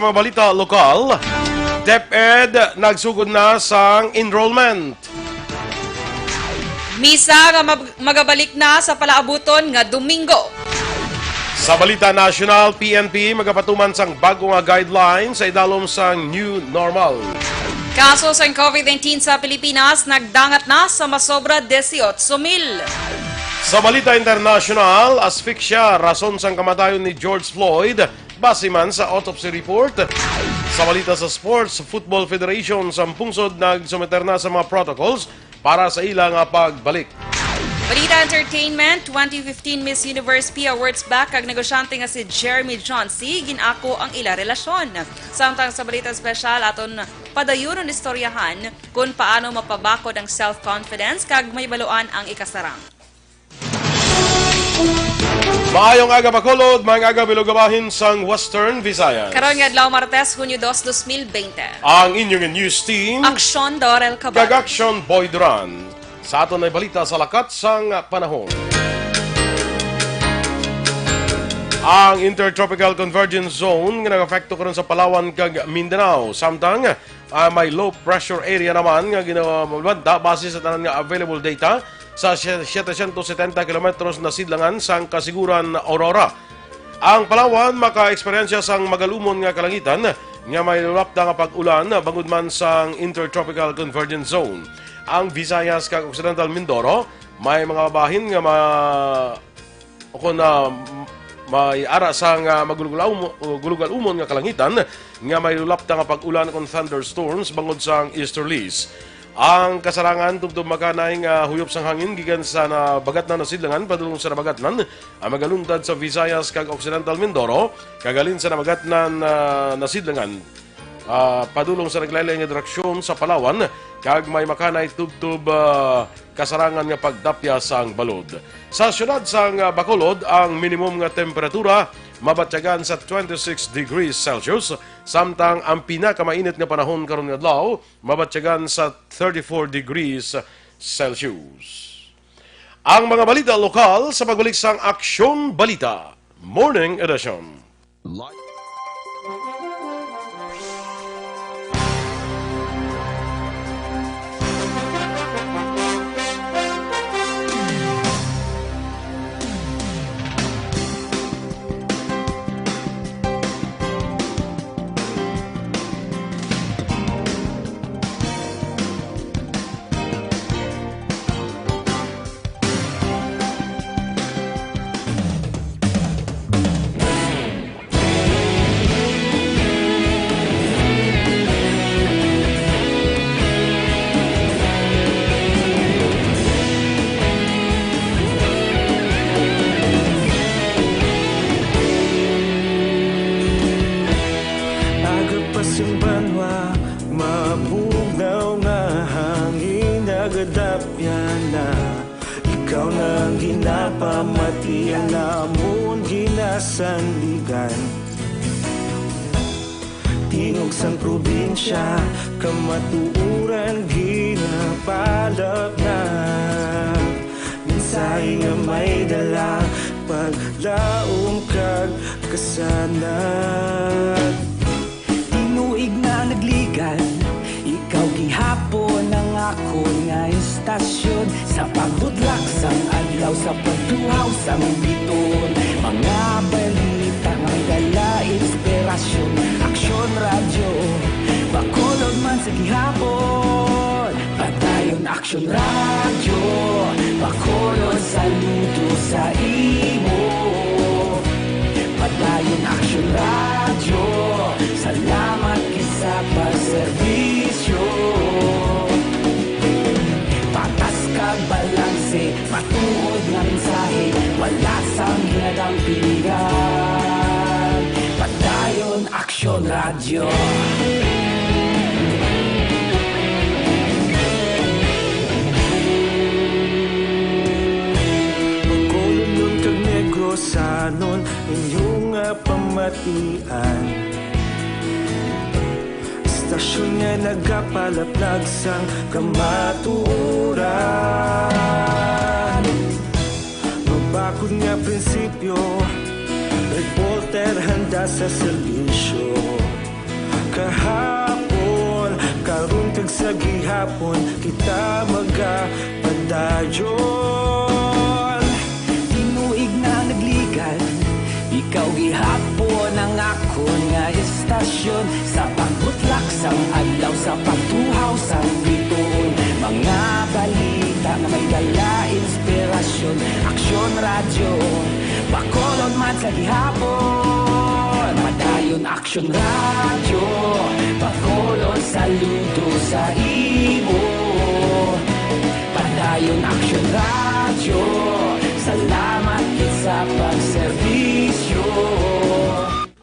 Mga balita lokal, DepEd nagsugod na sang enrollment. Misa nga magabalik na sa palaabuton nga Domingo. Sa balita national, PNP magapatuman sang bago nga guidelines sa idalom sang new normal. Kaso sa COVID-19 sa Pilipinas nagdangat na sa masobra 18,000. Sa balita international, asphyxia rason sang kamatayon ni George Floyd base man sa autopsy report. Sa balita sa Sports, Football Federation sa pungsod nagsumeter na sa mga protocols para sa ilang pagbalik. Balita Entertainment, 2015 Miss Universe P Awards back kag negosyante nga si Jeremy Johnsy ginako ang ila relasyon. Samtang sa balita special aton padayunon istoryahan kung paano mapabakod ang self-confidence kag may baluan ang ikasarang. Maayong aga Bacolod, maayong aga Bilogabahin sang Western Visayas. Karon nga adlaw Martes, Hunyo 2, 2020. Ang inyong news team, Aksyon, Dorel, Cabatu. Aksyon, Duran. Sa aton ay balita sa lakat sang panahon. Ang Intertropical Convergence Zone nga nag-affecto karon sa Palawan kag Mindanao. Samtang may low pressure area naman nga ginawanda base sa tanan nga available data sa 770 kilometros na sidlangan sang kasiguran Aurora. Ang Palawan maka-eksperyensya sang magalumon nga kalangitan nga may lulapda nga pag-ulan bangod man sang Intertropical Convergence Zone. Ang Visayas kag Occidental Mindoro may mga bahin nga may ara sang magulugal-umon nga kalangitan nga may lulapda nga pag-ulan kon thunderstorms bangod sang easterlies. Ang kasarangan tubtob makanay nga huyop sang hangin gikan sa nabagat na nasidlangan padulong sa nabagatnan ang magalungtad sa Visayas kag Occidental Mindoro kagalin sa nabagat na nasidlangan padulong sa naglaylay nga direksyon sa Palawan kag may makanay tubtob kasarangan nga pagdapya sang balod. Sa syudad sang Bacolod ang minimum nga temperatura mabatyagan sa 26 degrees Celsius, samtang ang pinakamainit nga panahon karon nga adlaw mabatyagan sa 34 degrees Celsius. Ang mga balita lokal sa pagbalik sang Aksyon Balita Morning Edition. Ikaw nang ginapamati ang namon ginasandigan. Tingog sang probinsya kamatuuran ginapalap na. Minsay nga may dala paglaom kag kasanat. Tinuig na nagligan, ikaw gihapon ang ako nga istasyon. Sa pagbudlak sang adlaw, sa pagduhaw sang biton. Mga balita nga dala inspirasyon. Aksyon radyo, Bacolod man sa gihapon. Padayon Aksyon radyo, Bacolod saludo sa imo. Padayon Aksyon radyo, salamat kisa pagserbisyo. Patas kag balanse, matuod nga mensahe, wala sang hinagang piligan. Padayon Aksyon radyo. Magkulong kag negrosanon inyong pamatian. Istasyon nga nagapalaplag sang kamatuuran. Magbakod nga prinsipyo, reporter handa sa serbisyo. sa gihapon kita magapadayon. Tinuig na nagligan, ikaw gihapon ang ako nga istasyon. Sa pagbutlak sang adlaw, sa pagtuhaw sang bituon, mga balita na may dala inspirasyon. Aksyon radyo, Bacolod man sa gihapon. Madayon Aksyon radyo, Bacolod saludo sa imo. Padayon Aksyon radyo, salamat kit sa pagserbisyo.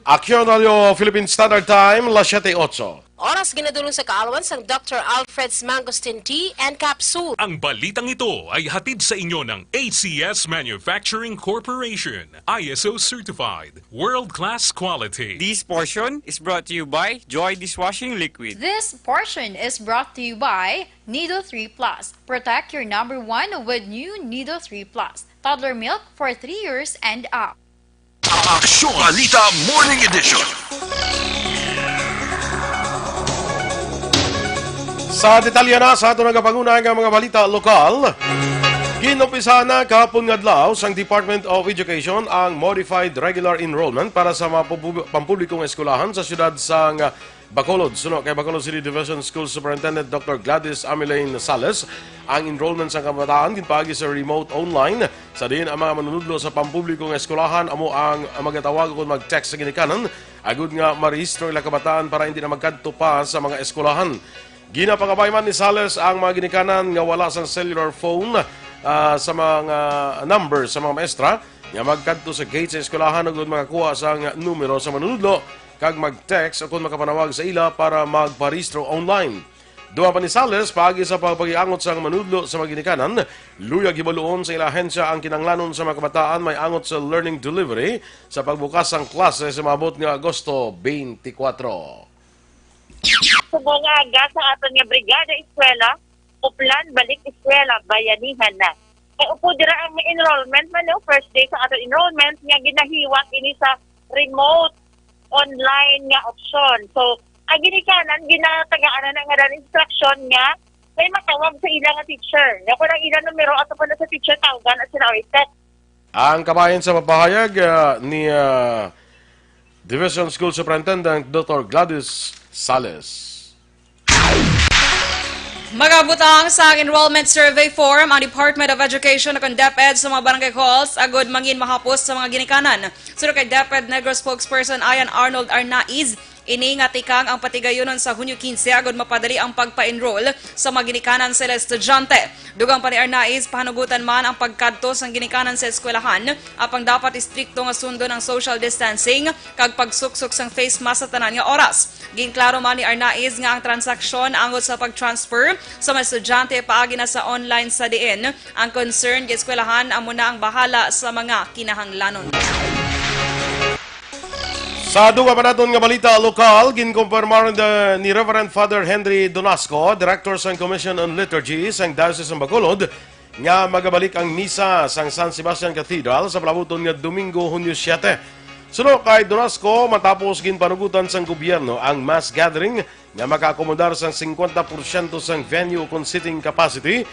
Aksyon Radio Philippine Standard Time, 7:08. Oras ginadulong sa kaalawan sang Dr. Alfred's Mangosteen Tea and Capsule. Ang balitang ito ay hatid sa inyo ng ACS Manufacturing Corporation, ISO certified, world-class quality. This portion is brought to you by Joy Dishwashing Liquid. This portion is brought to you by Nido 3 Plus. Protect your number one with new Nido 3 Plus. Toddler milk for 3 years and up. Aksyon Balita Morning Edition. Sa detalye na sa ato nagapangunang mga balita lokal, ginumpisa na kahapon nga adlaw sang Department of Education ang modified regular enrollment para sa mga pampublikong eskwelahan sa siyudad sang Bacolod. Suno kay Bacolod City Division School Superintendent Dr. Gladys Amilaine Sales, ang enrollment sa kabataan ginpaagi sa remote online. Sa diin ang mga manunudlo sa pampublikong eskwelahan amo ang magatawag kung mag-text sa ginikanan agud nga marehistro ila kabataan para hindi na magkadto pa sa mga eskwelahan. Ginapangabayman ni Sales ang mga ginikanan nga wala sang cellular phone sa mga number sa mga maestra nga magkadto sa gate sa eskwelahan ug makakuha sang numero sa manunudlo kag mag-text o kung makapanawag sa ila para magparehistro online. Duha pa ni Sales paagi sa pagpagiangot sa manudlo sa mga ginikanan, luyag hibaluon sa ila ahensya ang kinanglanon sa mga kabataan may angot sa learning delivery sa pagbukas ng klase sa maabot nga Agosto 24. Sumungaga sa aton nga brigada eskwela, uplan balik eskwela bayanihan na. Kay upo dira ang enrollment man first day sa aton enrollment nga ginahiwak ini sa remote online nga option. So ang ginikanan ginatagaan na nga instruction nga may matawag sa ilang teacher. Nga kung ang ilang numero ato pa na sa teacher tawagan at sila i-text. Ang kabayan sa papahayag ni Division School Superintendent Dr. Gladys Sales. Magabutang sa enrollment survey form ang Department of Education na DepEd sa mga barangay halls agod mangin mahapos sa mga ginikanan. Sino kay DepEd Negros spokesperson Ayan Arnold Arnaiz, ini nga tikang ang patigayonon sa Hunyo 15 agod mapadali ang pagpa-enroll sa mga ginikanan sa estudyante. Dugang pa ni Arnaiz, pahanugutan man ang pagkadto sa ginikanan sa eskwelahan apang dapat istrikto nga sundo ng social distancing kag pagsuksok sang face mask sa tanan nga oras. Ginklaro man ni Arnaiz nga ang transaksyon angot sa pag-transfer sa mga estudyante paagi na sa online sa diin. Ang concern sa eskwelahan amo na ang bahala sa mga kinahanglanon. Sa duga pa naton nga balita lokal, ginkumpirmar ni Reverend Father Henry Donasco, Director sa Commission on Liturgy sa Diocese ng Bacolod, nga magabalik ang misa sa San Sebastian Cathedral sa palabuton nga Domingo, Hunyo 7. Suno kay Donasco, matapos ginpanugutan sa gobyerno ang mass gathering nga makaakomodar sa 50% sa venue kung seating capacity,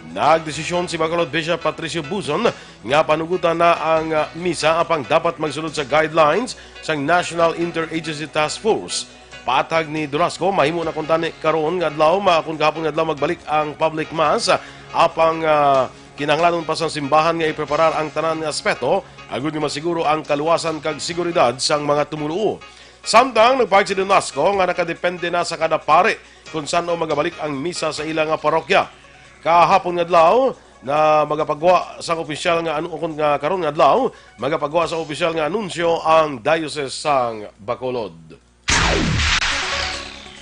nagdesisyon si Bacolod Bishop Patricio Buzon nga panugutan na ang misa apang dapat magsunod sa guidelines sa National Interagency Task Force. Patag ni Donasco, mahimo na kuntani karon nga adlaw kung gahapon nga adlaw magbalik ang public mass apang kinahanglanon pa sa simbahan nga ipreparar ang tanan nga aspeto agud nga masiguro ang kaluwasan kag seguridad sang mga tumuluo. Samtang nagpahig si Donasco nga nakadepende na sa kada pare kung saan magabalik ang misa sa ilang parokya. Kahapon nga adlaw na magapagawa sa opisyal nga nga karon nga adlaw magapagawa sa opisyal nga anunsyo ang Diocese sang Bacolod.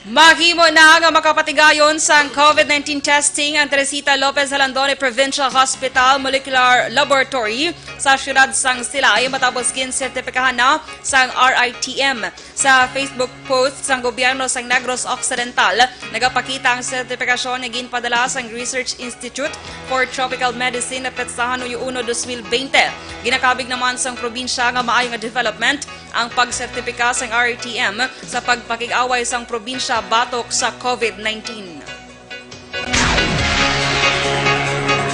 Maghimo na nga makapatigayon sa COVID-19 testing ang Teresita Lopez Alandone Provincial Hospital Molecular Laboratory sa siyudad sang Silay matapos ginsertipikahan na sang RITM. Sa Facebook post sang gobyerno sang Negros Occidental, nagapakita ang sertipikasyon na ginpadala sang Research Institute for Tropical Medicine na petsahan noong 1, 2020. Ginakabig naman sang probinsya nga maayo nga development ang pagsertipika sang RITM sa pagpakig-away sang probinsya batok sa COVID-19.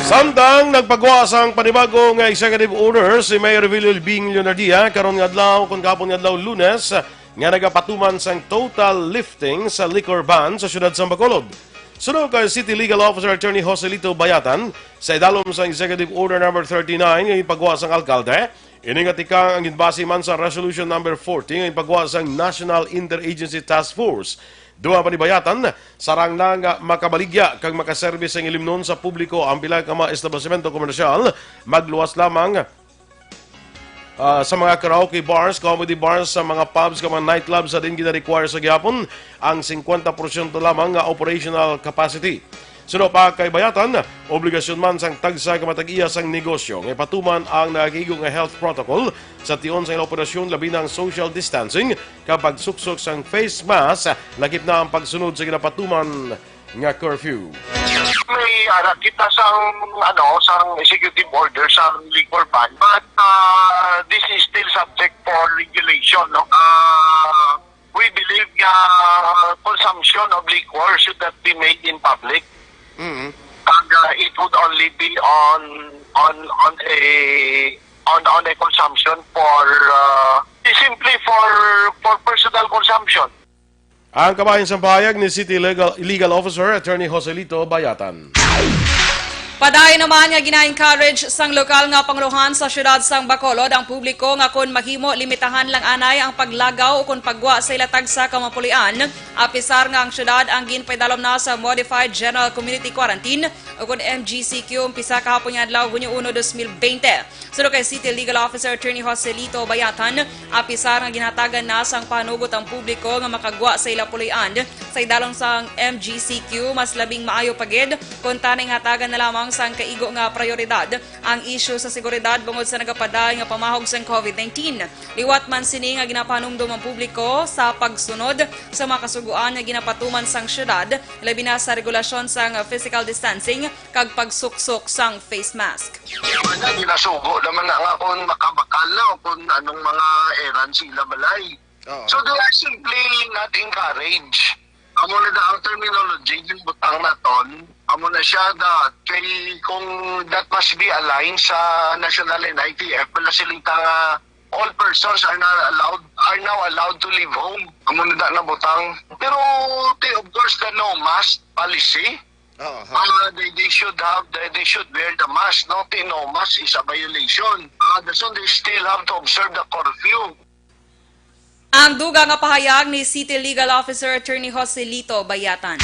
Samtang nagpagawa sang panibagong executive order si Mayor Vilol Bing Leonardia karon nga adlaw kun kapon nga adlaw Lunes nga nagapatuman sang total lifting sa liquor ban sa syudad sa Bacolod. Sunod kay City Legal Officer Attorney Joselito Bayatan sa idalom sa Executive Order number 39 nga ipagawa sang alkalde. Iningatikang ang ginbase man sa Resolution number 40 nga ipagawa sang National Interagency Task Force. Duha pa ni Bayatan, sarang na nga makabaligya kag makaservice ang ilimnon sa publiko ang pila ka mga establishmento komersyal, magluwas lamang sa mga karaoke bars, comedy bars, sa mga pubs, sa mga nightclubs sa din gina-require sa gihapon ang 50% lamang nga operational capacity. Sunod pa kay Bayatan, obligasyon man sang tagsa kamatag-iya sang negosyo nga patuman ang nagiging nga health protocol sa tion sa operasyon labi ng social distancing kapag suksok sang face mask lakip na ang pagsunod sa ginapatuman nga curfew. May kita sang executive order sa liquor ban, but this is still subject for regulation, no? We believe consumption of liquor should not be made in public. And it would only be on a consumption for simply for personal consumption. Ang kabahin sa pahayag ni City Legal Officer Attorney Joselito Bayatan. Padayon naman nga gina-encourage sang lokal nga panguluhan sa syudad sang Bacolod ang publiko nga kun mahimo limitahan lang anay ang paglagaw o kun pagwa sa ilatag sa kamapulian. Apisar nga ang syudad ang ginpaydalom na sa Modified General Community Quarantine o kun MGCQ umpisa kahapon nga adlaw Hunyo 1, 2020. Sunod kay City Legal Officer Attorney Joselito Bayatan, apisar nga ginhatagan na sang panugot ang publiko nga makagwa sa ilapulian sa idalong sang MGCQ mas labing maayo pagid kun taning hatagan na lamang sang kaigo nga prioridad ang isyu sa seguridad bungod sa nagapaday nga pamahog sang COVID-19. Liwat man sini nga ginapanumdum ang publiko sa pagsunod sa mga kasuguan nga ginapatuman sang syudad, labi na sa regulasyon sang physical distancing kag pagsuksok sang face mask. Ginasugo naman na nga kung makabakal na o kung anong mga errands sila balay. So they are simply not encouraged. Amo na ang terminology yung butang na ton, amo na siya kay kung that must be aligned sa national and ITF wala silita nga all persons are now allowed to leave home. Amo na butang. Pero of course the no mask policy. They should wear the mask. No mask is a violation. So they still have to observe the curfew. Ang duga nga pahayag ni City Legal Officer Attorney Joselito Bayatan.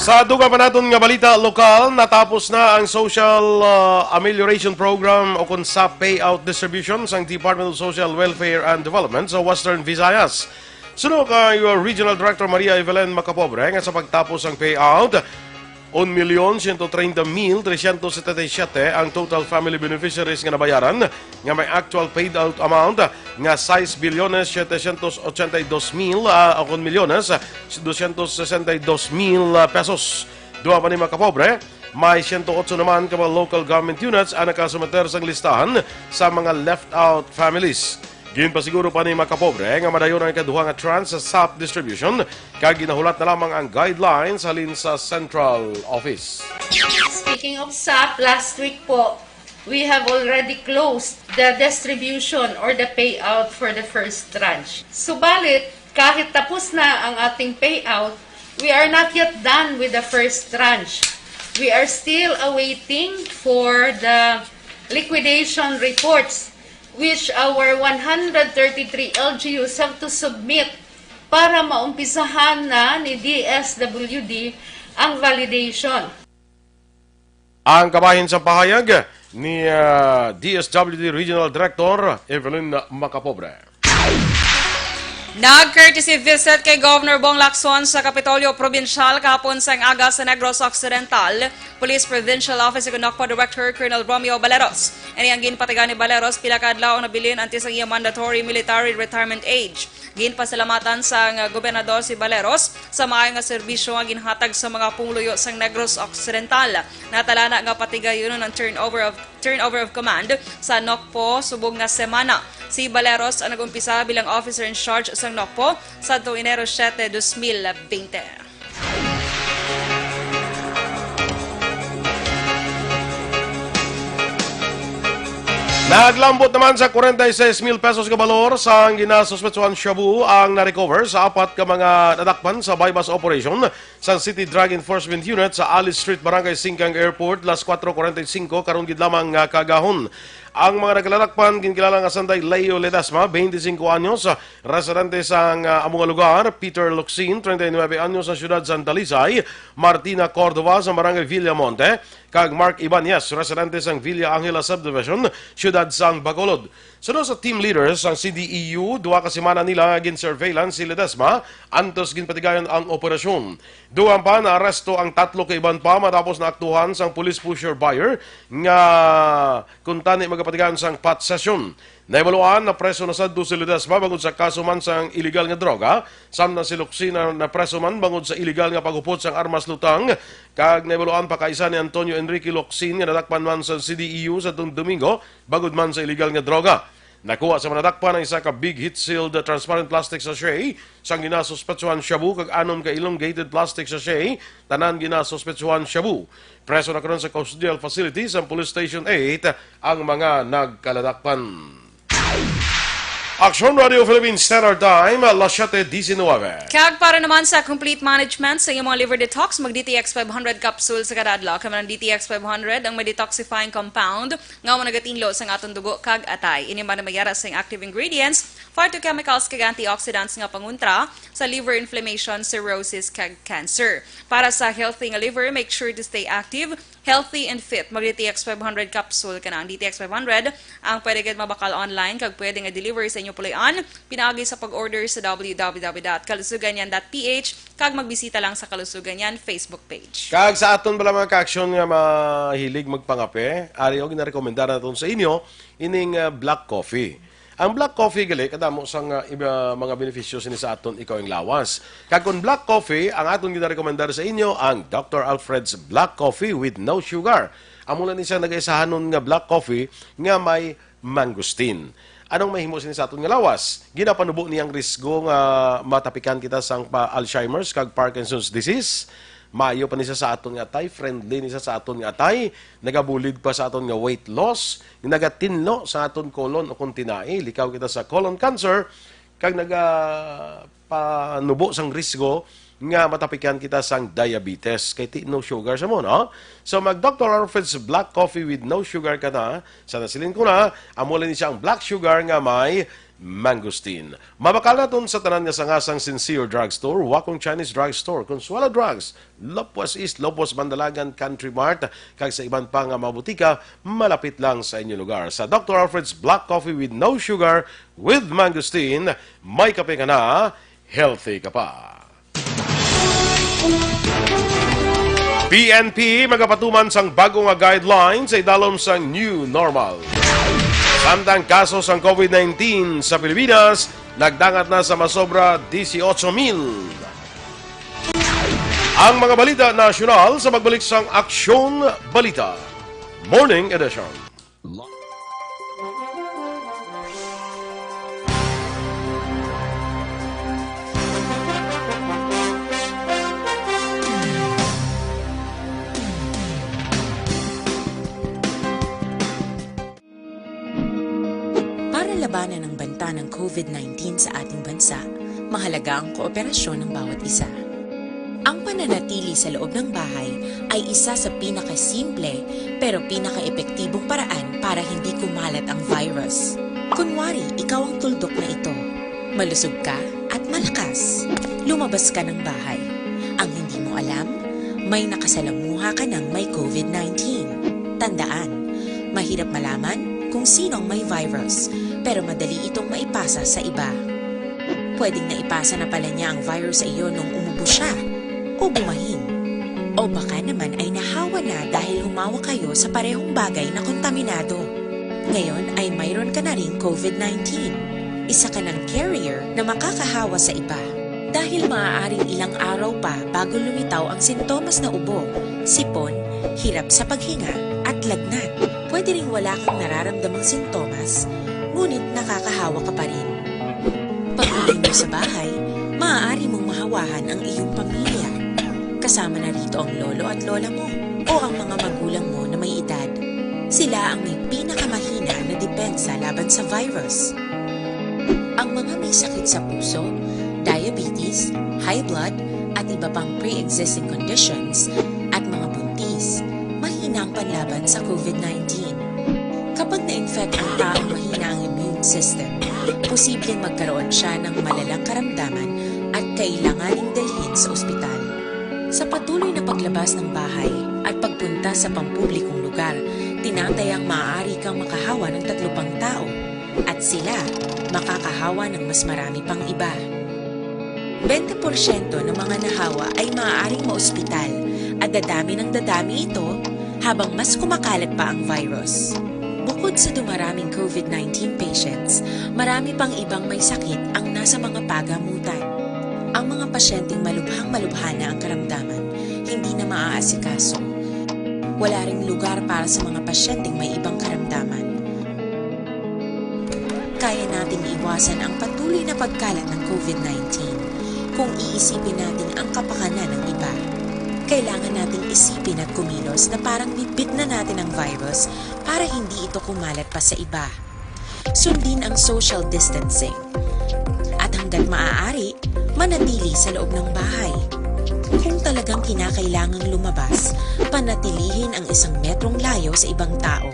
Sa duga pa natin nga balita lokal, natapos na ang Social Amelioration Program o kung sa payout distribution sa Department of Social Welfare and Development sa Western Visayas. Sunod kay Regional Director Maria Evelyn Macapobre nga sa pagtapos ang payout, 1,130,377 ang total family beneficiaries nga nabayaran nga may actual paid out amount nga 6,782,262,000 pesos. Duha pa ni Macapobre, may 108 naman ka mga local government units ang nakasumater sa listahan sa mga left out families. Ginpasiguro pa ni Macapobre nga madayon ang ikaduha nga trans sa SAP distribution kag ginahulat na lamang ang guidelines halin sa Central Office. Speaking of SAP, last week po, we have already closed the distribution or the payout for the first tranche. Subalit, kahit tapos na ang ating payout, we are not yet done with the first tranche. We are still awaiting for the liquidation reports which our 133 LGUs have to submit para maumpisahan na ni DSWD ang validation. Ang kabahin sa pahayag ni DSWD Regional Director Evelyn Macapobre. Nag-courtesy visit kay Governor Bong Lacson sa Kapitolyo Provincial kahapon sa aga sa Negros Occidental, Police Provincial Office Econocpo Director Colonel Romeo Baleros. Ini ang ginpatigan ni Baleros pila ka adlaw ang nabilin antes ang iya mandatory military retirement age. Ginpasalamatan sa gobernador si Baleros sa maayo nga serbisyo nga ginhatag sa mga pumuluyo sa Negros Occidental. Natalana nga patigayon ang turnover of command sa NOCPO subong nga semana. Si Baleros ang nag-umpisa bilang officer in charge sa NOCPO sa Enero 7, 2020. Naglambot naman sa 46,000 pesos kabalor sa ginasuspetsuhan shabu ang na-recover sa apat ka mga nadakpan sa bypass operation sa City Drug Enforcement Unit sa Alice Street, Barangay Singkang Airport, las 4:45 karon gid lamang nga kagahon. Ang mga naglalakpan ginkilala nga Sanday Leo Ledasma, 25 anyos, residente sa among lugar, Peter Luxin, 39 anyos sa siyudad San Talisay, Martina Cordova sa Barangay Villamonte, kag Mark Ibanez, residente sa Villa Angela Subdivision, siyudad sang Bacolod. Sunod sa team leaders ang CDEU, duha ka semana nila gin-surveillance si Ledesma, antos ginpatigayon ang operasyon. Duha pa na aresto ang tatlo ka iban pa matapos na aktuhan sang police pusher buyer nga kuntani magapatigayon sang pot session. Naibaluan na preso na sadto si Ledesma bangod sa kaso man sang illegal nga droga, samtang si Luxina na preso man bangod sa illegal nga pagupot sang armas lutang, kag naibaluan pa kaisa ni Antonio Enrique Luxin nga nadakpan man sa CDEU sa Domingo bangod man sa illegal nga droga. Nakuha sa manadakpan ang isa ka big heat-sealed transparent plastic sachet sang ginasuspetsuhan shabu kag anom ka elongated plastic sachet tanan ginasuspetsuhan shabu. Preso na karon sa custodial facilities ang Police Station 8 ang mga nagkaladakpan. Aksyon Radio Philippines Standard Time, alas 7:19. Kag para naman sa complete management sa iyong mga liver detox, mag-DTX 500 capsule sa kada adlaw. Kamo ng DTX 500 ang may detoxifying compound nga managatinlo sa atong dugo kag atay. Ini man mayara sa active ingredients, phytochemicals kag antioxidants nga panguntra sa liver inflammation, cirrhosis kag cancer. Para sa healthy nga liver, make sure to stay active, healthy and fit. Mag-DTX 500 capsule ka na. Ang DTX 500 ang pwede gid mabakal online kag pwede nga deliver sa inyo pulian. Pinaagi sa pag-order sa www.kalusuganyan.ph kag magbisita lang sa Kalusuganyan Facebook page. Kag sa aton bala mga ka-aksyon nga mahilig magpangape, ari og ginarekomendar naton sa inyo ining black coffee. Ang black coffee gali kadamo sang iba mga benepisyo sini sa aton ikaw ang lawas. Kag kun black coffee ang aton ginarekomendar sa inyo ang Dr. Alfred's Black Coffee with no sugar. Amo na ni siya nag-isahanon nga black coffee nga may mangosteen. Anong mahimo sini sa aton nga lawas? Ginapanubo niyang risgo nga matapikan kita sang Alzheimer's kag Parkinson's disease. Maayo pa niya sa aton nga atay, friendly niya sa aton nga atay, nagabulid pa sa aton nga weight loss, nagatinlo sa aton colon o kung tinai, likaw kita sa colon cancer, kag nagapanubo sang risgo nga matapikan kita sang diabetes kay no sugar sa mo, no? So mag Dr. Alfred's Black Coffee with no sugar ka na, sa nasilin ko na, amulin niya ang black sugar nga may mangosteen. Mabakal naton sa tanan nga sangasang Sincere Drugstore, Wakong Chinese Drugstore, Consuelo Drugs, Lopos East, Lopos Bandalagan, Country Mart, kag sa iban pa nga mabutika, malapit lang sa inyong lugar. Sa Dr. Alfred's Black Coffee with no sugar, with mangosteen, may kape ka na, healthy ka pa. PNP magapatuman sang bagong nga guidelines sa idalom sang new normal. Samtang kaso sang COVID-19 sa Pilipinas, nagdangat na sa masobra 18,000. Ang mga balita nasyonal sa magbalik sang Aksyon Balita. Morning Edition. Labanan ang banta ng COVID-19 sa ating bansa, mahalaga ang kooperasyon ng bawat isa. Ang pananatili sa loob ng bahay ay isa sa pinakasimple pero pinaka-epektibong paraan para hindi kumalat ang virus. Kunwari, ikaw ang tuldok na ito. Malusog ka at malakas. Lumabas ka ng bahay. Ang hindi mo alam, may nakasalamuha ka ng may COVID-19. Tandaan, mahirap malaman kung sino ang may virus, pero madali itong maipasa sa iba. Pwedeng naipasa na pala niya ang virus sa iyo nung umubo siya o bumahin. O baka naman ay nahawa na dahil humawa kayo sa parehong bagay na kontaminado. Ngayon ay mayroon ka na ring COVID-19. Isa ka ng carrier na makakahawa sa iba. Dahil maaaring ilang araw pa bago lumitaw ang sintomas na ubo, sipon, hirap sa paghinga at lagnat. Pwede ring wala kang nararamdamang sintomas, ngunit nakakahawa ka pa rin. Pag-uwi mo sa bahay, maaari mong mahawahan ang iyong pamilya. Kasama na rito ang lolo at lola mo o ang mga magulang mo na may edad. Sila ang may pinakamahina mahina na depensa laban sa virus. Ang mga may sakit sa puso, diabetes, high blood, at iba pang pre-existing conditions at mga buntis, mahina ang panlaban sa COVID-19. Kapag na-infect ang taong mahina ang immune system, posibleng magkaroon siya ng malalang karamdaman at kailanganing dalhin sa ospital. Sa patuloy na paglabas ng bahay at pagpunta sa pampublikong lugar, tinatayang maaari kang makahawa ng 3 pang tao at sila makakahawa ng mas marami pang iba. 20% ng mga nahawa ay maaaring maospital at dadami ng dadami ito habang mas kumakalat pa ang virus. Bukod sa dumaraming COVID-19 patients, marami pang ibang may sakit ang nasa mga pagamutan. Ang mga pasyenteng malubhang-malubha na ang karamdaman, hindi na maaasikaso. Wala ring lugar para sa mga pasyenteng may ibang karamdaman. Kaya nating iwasan ang patuloy na pagkalat ng COVID-19 kung iisipin natin ang kapakanan ng iba. Kailangan nating isipin at kumilos na parang bitbit na natin ang virus para hindi ito kumalat pa sa iba. Sundin ang social distancing. At hanggat maaari, manatili sa loob ng bahay. Kung talagang kinakailangang lumabas, panatilihin ang 1 metrong layo sa ibang tao.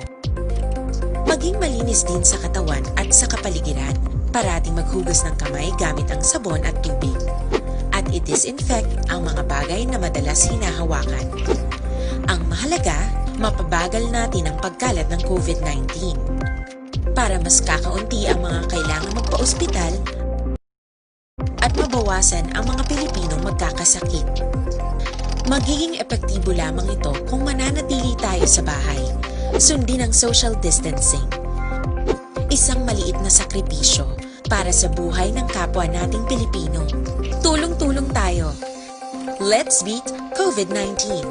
Maging malinis din sa katawan at sa kapaligiran. Parating maghugas ng kamay gamit ang sabon at tubig. At i-disinfect ang mga bagay na madalas hinahawakan. Ang mahalaga, mapabagal natin ang pagkalat ng COVID-19 para mas kakaunti ang mga kailangang magpa-ospital at mabawasan ang mga Pilipinong magkakasakit. Magiging epektibo lamang ito kung mananatili tayo sa bahay. Sundin ang social distancing. Isang maliit na sakripisyo para sa buhay ng kapwa nating Pilipino. Tulong-tulong tayo. Let's beat COVID-19.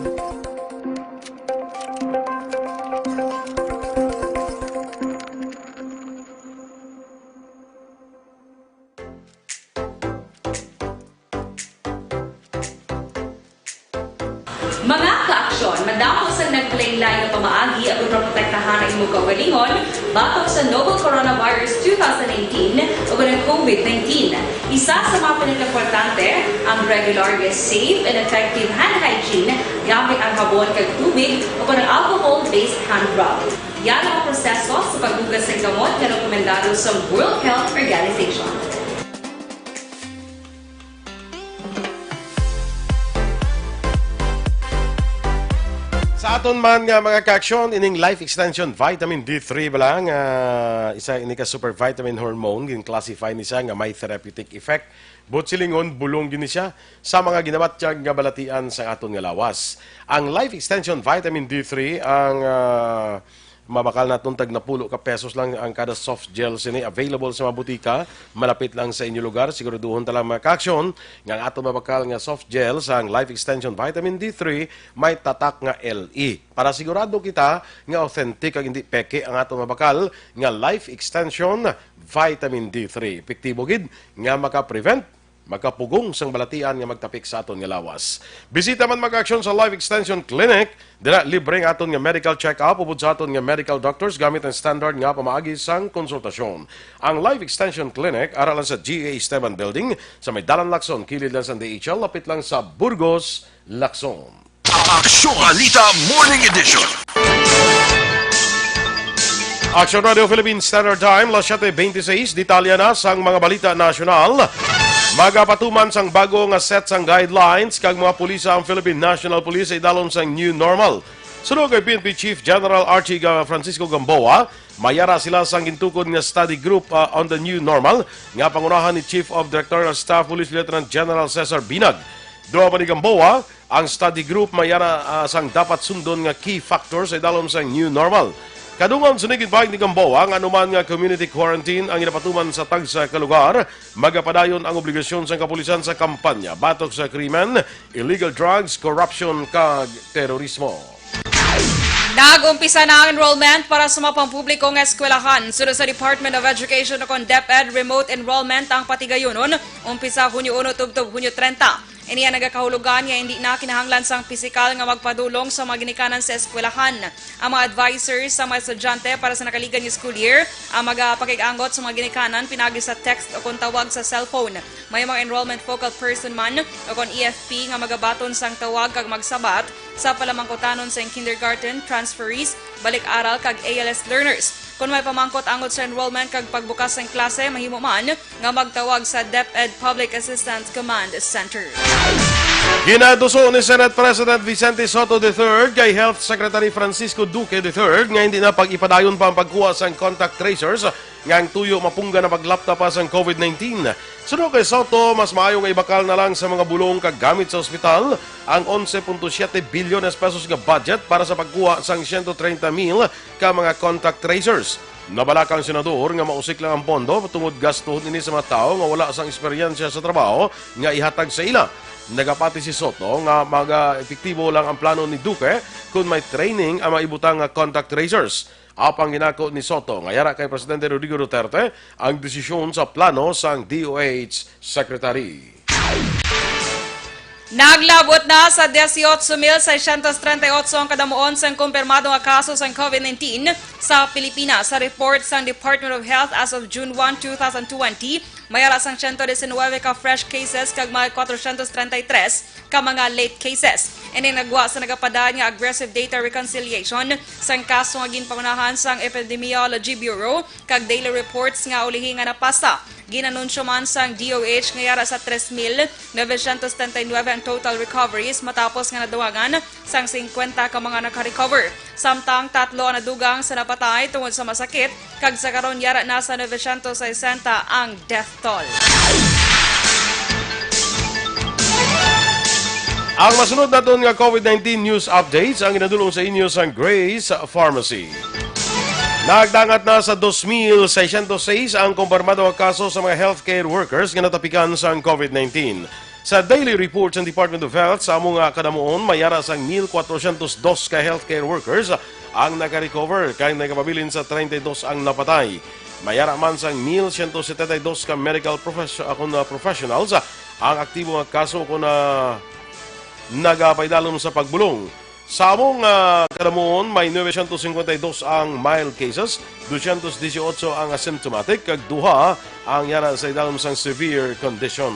Mga ka-aksyon, madamo sa naglaylay na pamaagi at uproprotektahan ang imong kaugalingon batok sa novel coronavirus 2018 o ng COVID-19. Isa sa mga pinaka-importante ang regular, safe, and effective hand hygiene gamit ang habon kag tubig o ng alcohol-based hand rub. Yan ang proseso sa paghugas ng gamot na rekomendado sa World Health Organization. Sa aton man nga mga ka-aksyon, ining life extension vitamin D3 ba lang, isa ini ka super vitamin hormone, gin-classify ni siya nga may therapeutic effect. But silingon, bulong din siya sa mga ginabat tiyag nga balatian sa aton nga lawas. Ang life extension vitamin D3, ang mabakal na tuntag na pulo ka pesos lang ang kada soft gel sini available sa mga butika, malapit lang sa inyo lugar. Siguraduhon talang mga ka-aksyon nga ang ato mabakal nga soft gel sa ang life extension vitamin D3 may tatak nga LE. Para sigurado kita nga authentic ang hindi peke ang ato mabakal nga life extension vitamin D3. Epektibo gid nga maka-prevent magkapugong sang balatian nga magtapik sa aton nga lawas. Bisita man mag-aksyon sa Life Extension Clinic, dira libre nga aton nga medical check-up ubod sa aton nga medical doctors gamit ang standard nga pamaagi sang konsultasyon. Ang Life Extension Clinic aralan sa GA Esteban Building sa may Dalan Lacson, kilid lang sa DHL, lapit lang sa Burgos, Lacson. Aksyon Balita Morning Edition. Aksyon Radio Philippines Standard Time, las 7:26, detalya na sang mga balita nasyonal. Magapatuman sang bago nga set sang guidelines kag mga pulisa ang Philippine National Police ay dalon sang new normal. Sunod kay PNP Chief General Archie Francisco Gamboa, mayara sila sang gintukod nga study group on the new normal nga pangunahan ni Chief of Directorial Staff Police Lieutenant General Cesar Binag. Duha pa ni Gamboa, ang study group mayara sang dapat sundon nga key factors ay dalon sang new normal. Kadungan sunigid pahig ni Gamboa, ang anuman nga community quarantine ang inapatuman sa tagsa kalugar, magapadayon ang obligasyon sa kapulisan sa kampanya, batok sa krimen, illegal drugs, corruption kag terorismo. Nag-umpisa na ang enrollment para sa mga pampublikong eskwelahan. Sunod sa Department of Education o DepEd, remote enrollment ang patigayonon. Umpisa Hunyo 1 tubtob Hunyo 30. Iniya nagakahulugan nga hindi na kinahanglan sang pisikal nga magpadulong sa mga ginikanan sa eskwelahan. Ang mga advisors sa mga estudyante para sa nakaligan ng school year ang magpakig-angot sa mga ginikanan pinagi sa text o kung tawag sa cellphone. May mga enrollment focal person man o kung EFP nga magabaton sang tawag kag magsabat sa palamangkotanon sa kindergarten transferees, balik-aral kag ALS learners. Kung may pamangkot angot sa enrollment kag pagbukas ng klase, mahimo man nga magtawag sa DepEd Public Assistance Command Center. Ginaduso ni Senate President Vicente Soto III kay Health Secretary Francisco Duque III nga hindi na pag-ipadayon pa ang pagkuha sa contact tracers nga ang tuyo mapungga na paglapta pa sa COVID-19. Sunod kay Soto, mas maayo nga ibakal na lang sa mga bulong kag gamit sa ospital ang 11.7 bilyon pesos nga budget para sa pagkuha sang 130,000 ka mga contact tracers. Nabalakang senador nga mausik lang ang pondo tungod gastuhon ini sa mga tao nga wala sang eksperyensya sa trabaho nga ihatag sa ila. Nagapati si Soto nga mag-epektibo lang ang plano ni Duque kung may training ang maibutang contact tracers. Apang ginako ni Soto nga yara kay Presidente Rodrigo Duterte ang desisyon sa plano sang DOH Secretary. Naglabot na sa 18,638 ang kadamuon sa kumpirmado nga kaso sa COVID-19 sa Pilipinas. Sa report sa Department of Health as of June 1, 2020, mayara sang 119 ka fresh cases kag mga 433 ka mga late cases. Ini nagwa sa nagapadaan nga aggressive data reconciliation sang kaso nga ginpangunahan sang Epidemiology Bureau kag daily reports nga ulihi nga napasa. Ginanunsyo man sang DOH nga yara sa 3,979 ang total recoveries matapos nga nadawagan sang 50 ka mga naka-recover. Samtang 3 na dugang sa napatay tungod sa masakit kag sa karon yara na sa 960 ang death toll. Ang masunod na nga COVID-19 news updates ang ginadulong sa inyo sa Grace Pharmacy. Nagdangat na sa 2,606 ang kumpirmado kaso sa mga healthcare workers nga natapikan sa COVID-19. Sa daily report sa Department of Health, sa mga kadamuon, mayara sang 1,402 ka healthcare workers ang naka-recover kaya nagapabilin sa 32 ang napatay. Mayara man sang 1,172 ka medical professionals ang aktibo nga kaso kung nagapaydalom sa pagbulong. Sa among kadamuon, may 952 ang mild cases, 218 ang asymptomatic, kag duha ang yara sa idalom sang severe condition.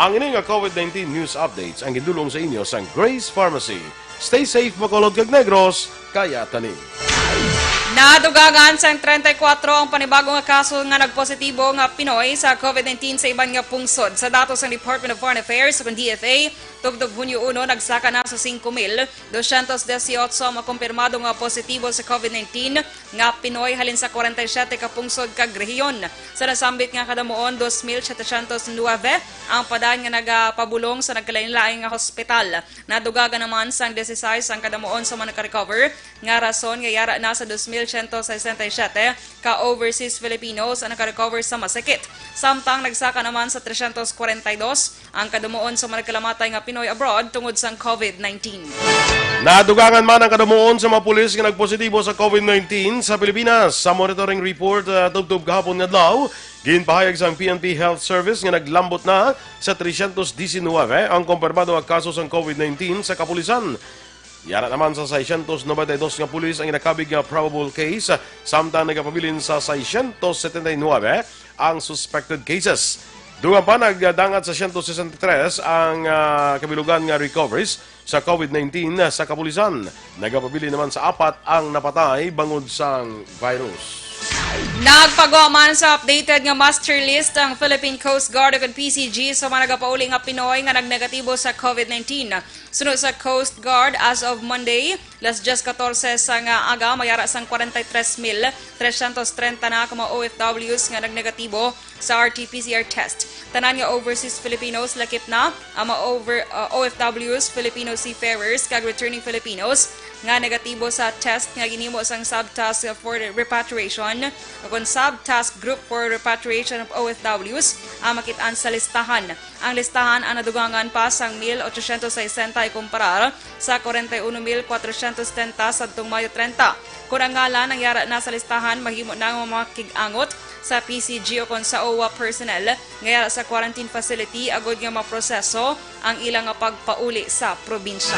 Ang ining COVID-19 news updates ang gindulong sa inyo sa Grace Pharmacy. Stay safe, Bacolod kag Negros, kaya tani. Nadugagan sang 34 ang panibagong kaso nga nagpositibo nga Pinoy sa COVID-19 sa iban nga pungsod. Sa datos ng Department of Foreign Affairs o DFA, tugtog Hunyo 1 nagsaka na sa 5,218 ang makumpirmado nga positibo sa COVID-19 nga Pinoy halin sa 47 ka pungsod kag rehiyon. Sa nasambit nga kadamuon 2,709 ang padaan nga nagapabulong sa nagkalain-laing nga hospital. Nadugagan naman sang 16 ang kadamuon sa mga naka-recover nga rason nga yara na sa 2,167 ka overseas Filipinos ang naka-recover sa masakit. Samtang nagsaka naman sa 342 ang kadamuon sa mga nagkalamatay nga Pinoy abroad tungod sa COVID-19. Nadugangan man ang kadamuon sa mga pulis nga nagpositibo sa COVID-19 sa Pilipinas. Sa monitoring report tubtob gahapon nga adlaw, ginpahayag sa PNP Health Service nga naglambot na sa 319 ang kumpirmado nga kaso sa COVID-19 sa kapulisan. Yara naman sa 692 nga pulis ang inakabig nga probable case, samtang nagapabilin sa 679 ang suspected cases. Dugang pa nagdangat sa 163 ang kabilugan nga recoveries sa COVID-19 sa kapulisan. Nagapabili naman sa 4 ang napatay bangod sang virus. Nagpagawa man sa updated nga master list ang Philippine Coast Guard ug PCG sa mga nagapauli nga Pinoy nga nagnegatibo sa COVID-19. Sunod sa Coast Guard as of Monday, las 14 sa nga aga mayara sang 43,330 na ka mga OFWs nga nagnegatibo sa RT-PCR test. Tanan nga overseas Filipinos lakip na ang mga OFWs, Filipino seafarers kag returning Filipinos nga negatibo sa test nga ginhimo sang subtask for repatriation o kon subtask group for repatriation of OFWs ang makit-an sa listahan. Ang listahan ang nadugangan pa sang 1,860 kumparar sa 41,470 sadtong Mayo 30. Kung ang ngalan ang yara na sa listahan, mahimo na ang makig-angot sa PCG o kon sa OWA personnel ngayara sa quarantine facility agod nga maproseso ang ilang nga pagpauli sa probinsya.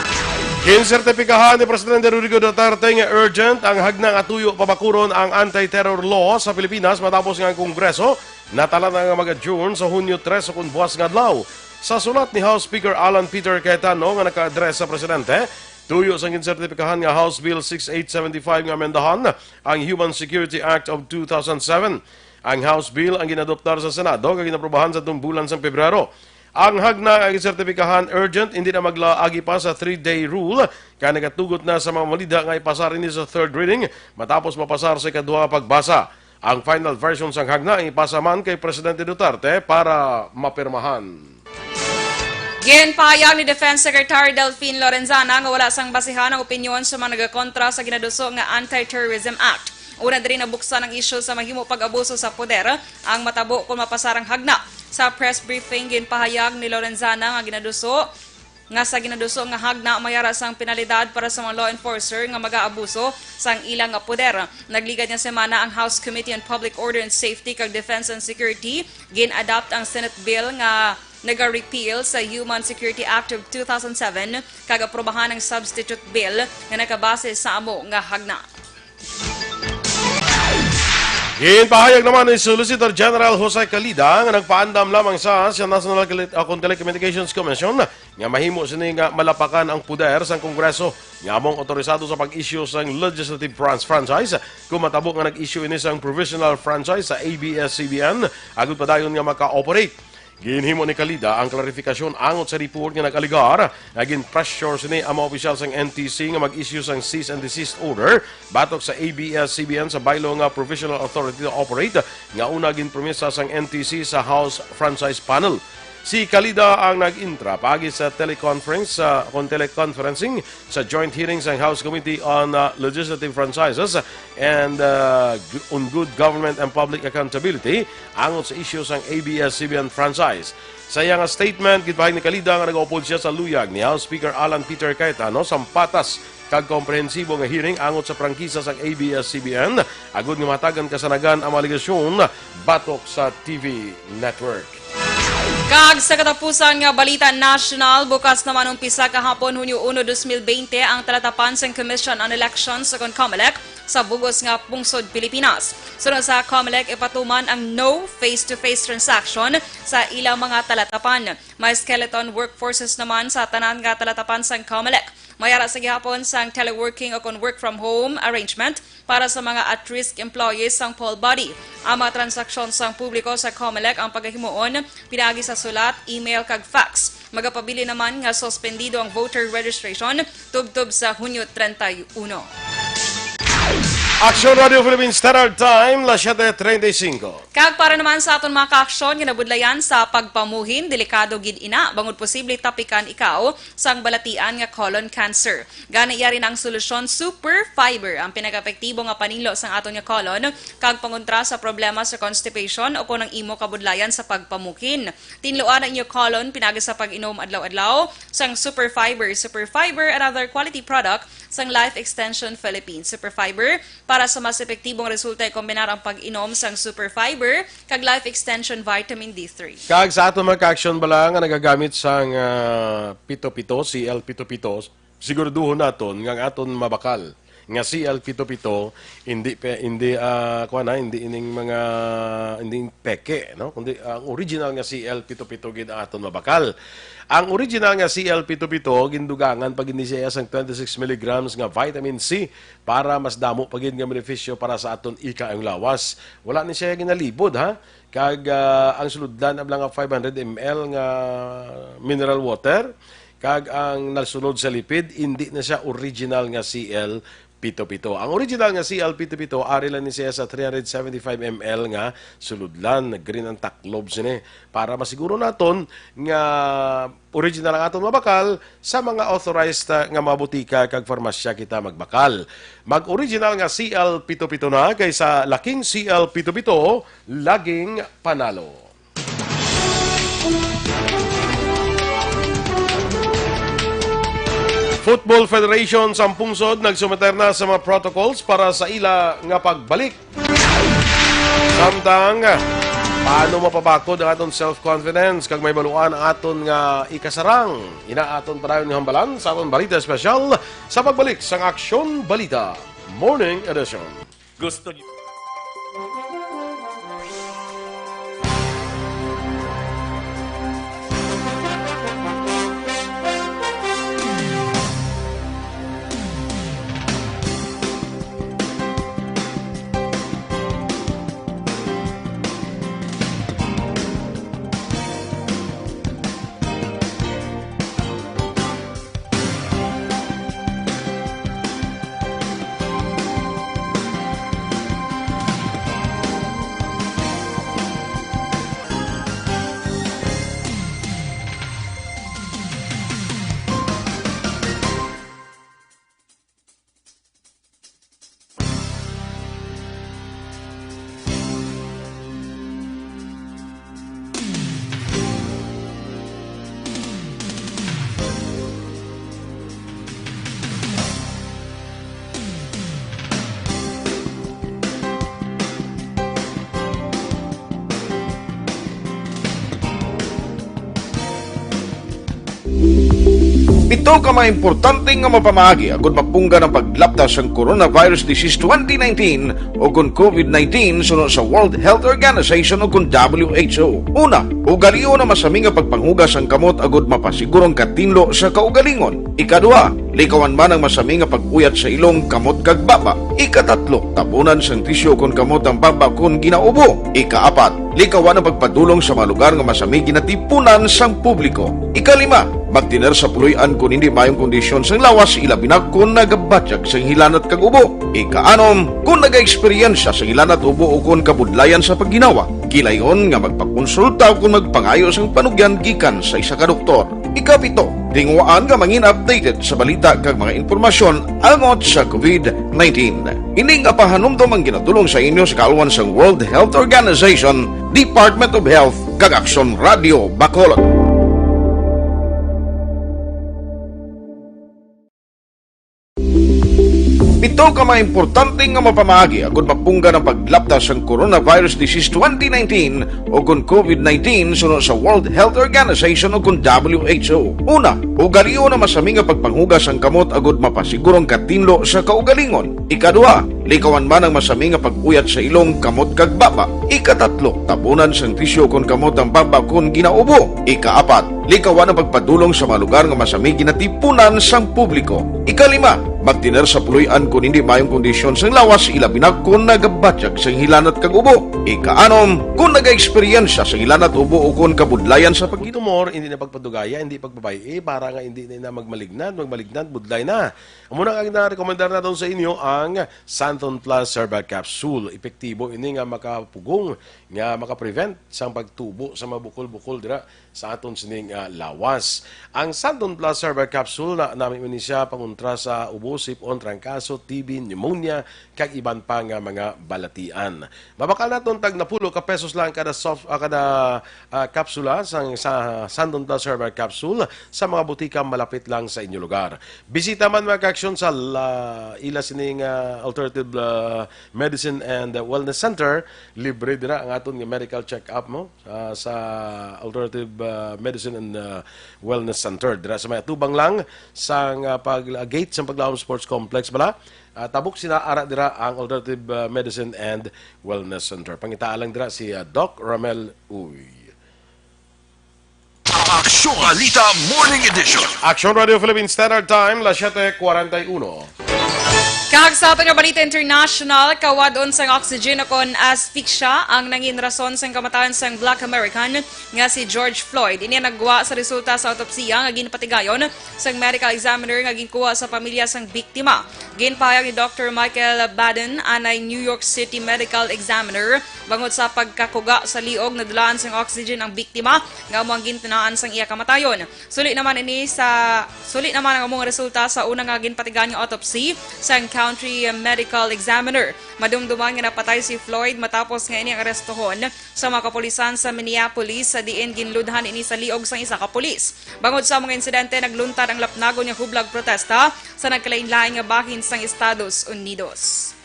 Kinsertipikahan ni Presidente Rodrigo Duterte nga urgent ang hagnang atuyo pabakuron ang anti-terror law sa Pilipinas matapos nga ang Kongreso natala na nga mag-adjourn sa Hunyo 3 kung buwas nga adlaw. Sa sulat ni House Speaker Alan Peter Cayetano nga naka-address sa Presidente, tuyo sa kinsertipikahan nga House Bill 6875 nga amendahan ang Human Security Act of 2007. Ang House Bill ang ginadoptar sa Senado kag ginaprobahan sa bulan sa Pebrero. Ang hagna ang sertipikahan urgent hindi na maglaagi pa sa 3-day rule kaya nagatugot na sa mga malida nga ipasar ini sa third reading matapos mapasar sa ikaduha pagbasa. Ang final version sang hagna ang ipasaman kay Presidente Duterte para mapirmahan. Ginpahayag ni Defense Secretary Delphine Lorenzana nga wala sang basihan ang opinyon sa mga nagakontra sa ginaduso nga Anti-Terrorism Act. Una din nabuksan ang isyu sa mahimo pag-abuso sa poder ang matabo kung mapasarang hagna. Sa press briefing, ginpahayag ni Lorenzana nga sa ginaduso nga hagna mayara sang penalidad para sa mga law enforcer nga mag-aabuso sang ilang nga poder. Nagligad nga semana ang House Committee on Public Order and Safety kag Defense and Security gin-adopt ang Senate bill nga naga-repeal sa Human Security Act of 2007 kag aprobahan ang substitute bill nga nakabase sa amo nga hagna. Ginpahayag naman ni Solicitor General Jose Calida nga nagpaandam lamang sa National Telecommunications Commission nga mahimo sini nga malapakan ang puder sa Kongreso nga among otorisado sa pag-issue sang legislative franchise kung matabo nga nag-issue ini sang provisional franchise sa ABS-CBN agud padayon nga maka-operate. Ginhimo ni Calida ang klarifikasyon angot sa report nga nag-aligar nga gin-pressure sini ang mga opisyal sang NTC nga mag-issue sang cease and desist order batok sa ABS-CBN sa bylaw nga provisional authority to operate nga una gin-promesa sang NTC sa House Franchise Panel. Si Calida ang nag-intra pagi sa teleconferencing sa joint hearing sa House Committee on Legislative Franchises and on Good Government and Public Accountability angot sa issue sang ABS-CBN franchise. Sa iyang statement, gitbahig ni Calida nga nag-upod siya sa luyag ni House Speaker Alan Peter Cayetano sa patas kag komprehensibo nga hearing angot sa prangkisa sang ABS-CBN agud nga matagan kasanagan ang aligasyon batok sa TV network. Kag sa katapusan nga Balita National, bukas naman umpisa kahapon Hunyo 1, 2020 ang talatapan sa Commission on Elections sa COMELEC sa bugos nga pungsod Pilipinas. Sunod sa COMELEC, ipatuman ang no face-to-face transaction sa ilang mga talatapan. May skeleton workforces naman sa tanan nga talatapan sa COMELEC. Mayara sa gihapon sang teleworking o kon work from home arrangement para sa mga at-risk employees sang poll body. Ang mga transaksyon sang publiko sa COMELEC ang paghimuon pinagi sa sulat, email kag fax. Magapabili naman nga suspendido ang voter registration tubtob sa Hunyo 31. Aksyon Radio Philippines Standard Time, 7:35. Kag para naman sa aton mga ka-aksyon, ginabudlayan sa pagpamuhin, delikado gid ina, bangod posible tapikan ikaw sang balatian nga colon cancer. Gani iya rin ang solusyon Super Fiber, ang pinaka-epektibo nga panilo sang aton nga colon, kag pangontra sa problema sa constipation o kung ang imo kabudlayan sa pagpamukin. Tinluan ang inyo colon pinagi sa pag-inom adlaw-adlaw sang Super Fiber. Super Fiber, another quality product sang Life Extension Philippines. Super Fiber, para sa mas epektibong resulta ay kombinar ang pag-inom sang Super Fiber kag Life Extension Vitamin D3. Kag sa ato mga ka-aksyon bala nga nagagamit sang pito-pito, CL-pito-pito, siguraduhon naton nga aton mabakal nga CL-pito-pito hindi ining mga hindi peke, no, kundi ang original nga CL-pito-pito gid aton mabakal. Ang original nga CL-pito-pito gindugangan pag hindi siya sang 26 mg nga vitamin C para mas damo pagid nga benepisyo para sa aton ika ang lawas. Wala ni siya ginalibod ha. Kag ang suludlan ablang nga 500 ml nga mineral water kag ang nasunod sa lipid hindi na siya original nga CL Pito-Pito. Ang original nga CL Pito-Pito, ari lang ni siya sa 375 ml nga suludlan, green ang taklob sini. Para masiguro naton nga original ang aton mabakal sa mga authorized nga mga butika kag farmasya kita magbakal. Mag-original nga CL Pito-Pito na kaysa laking CL Pito-Pito, laging panalo. Football Federation sa pungsod nagsumeter na sa mga protocols para sa ila nga pagbalik. Samtang paano mapabakod ang aton self-confidence kag may baluan ang aton nga ikasarang. Inaaton pa dayon nga hambalan sa aton balita special sa pagbalik sang Aksyon Balita Morning Edition. Gusto niyo Ito ka mga importante nga mapamagi agud mapungga ng paglaptas sang Coronavirus Disease 2019 o kung COVID-19 sunod sa World Health Organization o kung WHO. Una, ugaliyo na masami nga pagpanghugas ang kamot agud mapasigurong katinlo sa kaugalingon. Ikadua, likawan man ang masami nga pag-uyat sa ilong kamot kag baba. Ikatatlo, tabunan sang tisyo kung kamot ang baba kung ginaubo. Ikaapat, likawan ang pagpadulong sa mga lugar nga masami ginatipunan sang publiko. Ikalima, magtiner sa puluyan kung hindi mayong kondisyon sang lawas ilabi na kung nagabatyag sang hilanat kag ubo. Ikaanom, kung naga-eksperyensya sang hilanat ubo o kung kabudlayan sa pagginawa. Kilayon nga magpakonsulta o kung magpangayo sang panugyan gikan sa isa ka doktor. Ikapito, tingwaan nga mangin updated sa balita kag mga informasyon angot sa COVID-19. Ining apahanumdom ang ginatulong sa inyo sa kaalwan sang World Health Organization, Department of Health kag Aksyon Radio Bacolod. Ito ka mga importante nga mapamagi agud mapungga ng paglaptas sang Coronavirus Disease 2019 o kung COVID-19 sunod sa World Health Organization o kung WHO. Una, ugaliyo na masami nga pagpanghugas ang kamot agud mapasigurong katinlo sa kaugalingon. Ikadua, likawan man ang masami nga pag-uyat sa ilong kamot kag baba. Ikatatlo, tabunan sang tisyo kung kamot ang baba kung ginaubo. Ikaapat, likawan ang pagpadulong sa mga lugar nga masami ginatipunan sang publiko. Ikalima, magtiner sa puluyan kung hindi mayong kondisyon sang lawas ilabi na kung nagabatyag sang hilanat kag ubo. Ikaanom, kung naga-eksperyensya sang hilanat ubo o kung kabudlayan sa pagtumor, hindi na pagpadugaya, hindi pagbabayi, para nga hindi na magmalignant, budlay na. Ang muna nga na-rekomendar na doon sa inyo ang Santon Plus Herbal Capsule. Epektibo ini nga makapugong, nga makaprevent sang pagtubo sa mabukol-bukol dira sa aton sining lawas. Ang Santon Plus Herbal Capsule na namin ini siya panguntra sa ubo, sipon, trangkaso, TB, pneumonia, kag iban pa nga mga balatian. Mabakal naton tag napulo ka pesos lang kada kapsula sa Santon Plus Herbal Capsule sa mga butika malapit lang sa inyo lugar. Bisita man mga Aksyon sa ila sining Alternative Medicine and Wellness Center. Libre dira ang aton nga medical check-up mo sa Alternative Medicine and Wellness Center. Dira sa may atubang lang sa pag-gate sa Paglaom Sports Complex bala. Tabuk sinaara dira ang Alternative Medicine and Wellness Center. Pangitaan lang dira si Doc Ramel Uy. Aksyon Balita Morning Edition. Aksyon Radio Philippines Standard Time, 7:41. Kag sa ating Balita International, kawadon sang oxygen akon asphyxia ang nangin rason sang kamatayon sang Black American nga si George Floyd. Ini nagwa sa resulta sa autopsiya nga ginpatigayon sang medical examiner nga ginkuha sa pamilya sang biktima. Ginpahayag ni Dr. Michael Baden, anay New York City medical examiner, bangod sa pagkakuga sa liog na dulaan sang oxygen ang biktima nga amo ang gintinaan sang iya kamatayon. Sulit naman ang among resulta sa unang nga ginpatigayon nga autopsy sang County Medical Examiner. Madumduman nga napatay si Floyd matapos nga ini ang arestohon sa mga kapulisan sa Minneapolis sa diin ginludhan ini sa liog sang isa ka pulis. Bangod sa mga insidente, nagluntad ang lapnagon nga hublag protesta sa nagkalain-lain nga bahin sang Estados Unidos.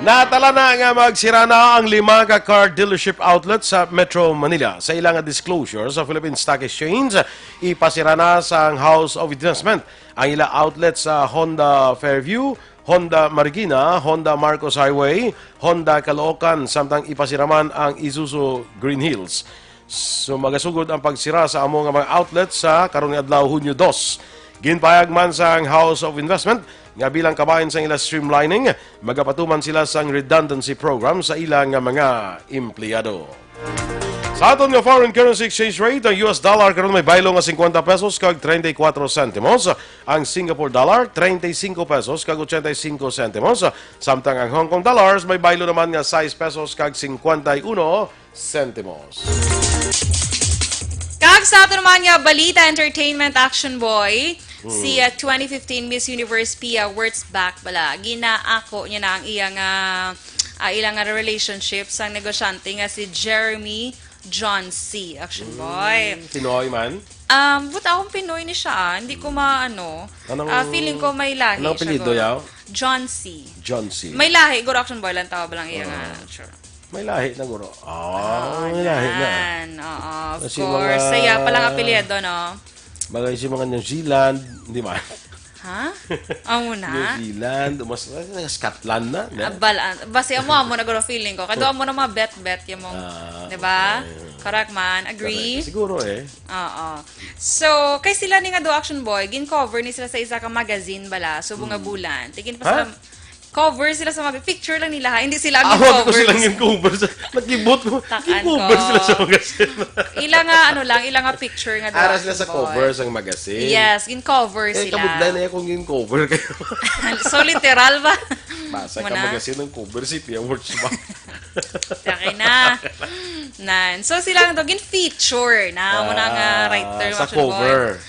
Natala na nga magsira na ang 5 ka car dealership outlet sa Metro Manila. Sa ilang disclosure sa Philippine Stock Exchange, ipasira na sa House of Investment ang ilang outlet sa Honda Fairview, Honda Marikina, Honda Marcos Highway, Honda Caloocan, samtang ipasiraman ang Isuzu Green Hills. So magasugod ang pagsira sa among mga outlet sa karong adlaw Hunyo 2. Ginpahayag man sa House of Investment nga bilang kabahin sa ilang streamlining, magapatuman sila sa redundancy program sa ilang mga empleyado. Sa aton nga foreign currency exchange rate, ang US dollar karon may baylo nga 50 pesos kag 34 centimos, ang Singapore dollar 35 pesos kag 85 centimos, samtang ang Hong Kong dollars may baylo naman nga 6 pesos kag 51 centimos. Kag sa ato naman nga Balita Entertainment Action Boy, si 2015 Miss Universe Pia Wurtzbach bala, ginaako niya na ang ilang relationship sa negosyante nga si Jeremy John C. Action Boy. Pinoy man? Buta akong Pinoy ni siya. Hindi ko maano. Feeling ko may lahi. Anong apelido yaw? John C. John C. May lahi. Guro Action Boy lang tawag lang iya nga. Sure. May lahi na guro. May lahi na. Of Kasi course. Saya palang apelyido, no? Bagay si mga New Zealand, di ba? Ha? Amo na? New Zealand, mas Scotland na. Basi amo na guro feeling ko. Kado amo na mga bet-bet yung mong, di ba? Correct man. Agree? Correct. Siguro eh. Oo. So, kay sila ni nga do Action Boy, gin-cover ni sila sa isa ka magazine bala, subong nga bulan. Tigin pa sa cover sila sa mga picture lang nila, hindi sila ang cover. Ako silang yung cover. Nag-ibot mo. Cover sila sa magazine. ilang nga picture nga do. Ara sila sa cover sa magazine. Yes, gin-cover sila. Kabudlan na kung gin-cover kayo. So, literal ba? Basa ka magazine ng cover si Pia Wurtzbach. Okay na. So, sila nga do, gin-feature na. Muna nga writer. Sa cover.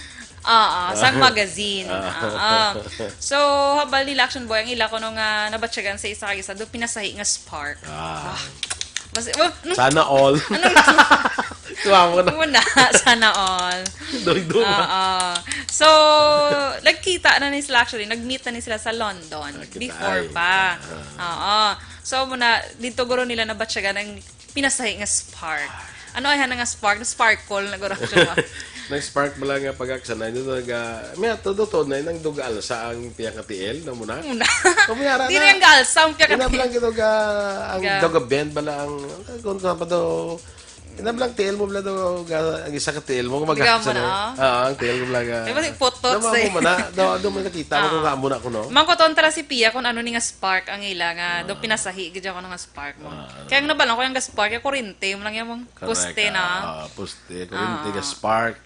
Sa magazine. So, habal nila Action Boy, ang ila ko nung nabatsyagan sa isa kag isa, doon pinasahi nga spark. Sana all. Tuwa mo na. Muna, sana all. So, nagkita na ni sila actually, nag-meet na ni sila sa London. Before pa. So, muna, dito guro nila nabatsyagan ang pinasahi nga spark. Ano ay nga spark? Sparkle na guro siya. Nag-spark mo lang nga pag-aksanay. May todo na nang dugal sa ang piyakatiel na muna. Kumiyara na. Hindi na yung galsa ang piyakatiel. Inablang ito ang doga bend bala ang kung pa do. Inablang tiel mo bala do ang isa ka tiel mo mag-aksanay. Ang tiel mo lang. Di ba putot sa mo na. Do mo nakita mo kung kaamo na ko no. Mangkoton tara si Pia kung ano ni nga spark ang ila nga do pinasahi gid ako nga spark mo. Kaya ang nabalang ko yung spark yung kurente mo lang yung poste na. Poste, kurente nga spark.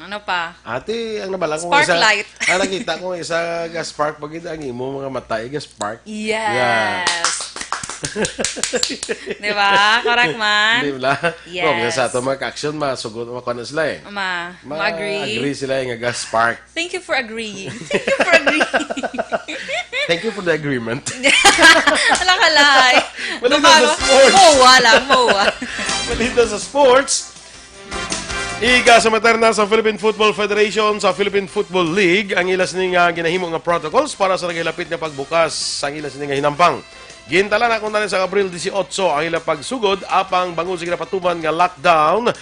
Ano pa? Ate, ang nabalang ko Sparklight. Nakita ko isa gas spark pag ang imo mga matay gas spark. Yes. Diba? Correct man. Diba? Yes. Kung sa ato mga action, masugot makuha na sila eh. Ma-agree. Agree sila yung gas spark. Thank you for agreeing. Thank you for the agreement. Alang kalay. Malito sa sports. Mowa. Malito sa sports. Iga sa materna sa Philippine Football Federation sa Philippine Football League ang ilas ning ginahimo nga protocols para sa nagilapit nga pagbukas ang ilas ning hinampang. Gintala na kung sa Abril 18 ang ilang pagsugod apang bangon sa patuman nga lockdown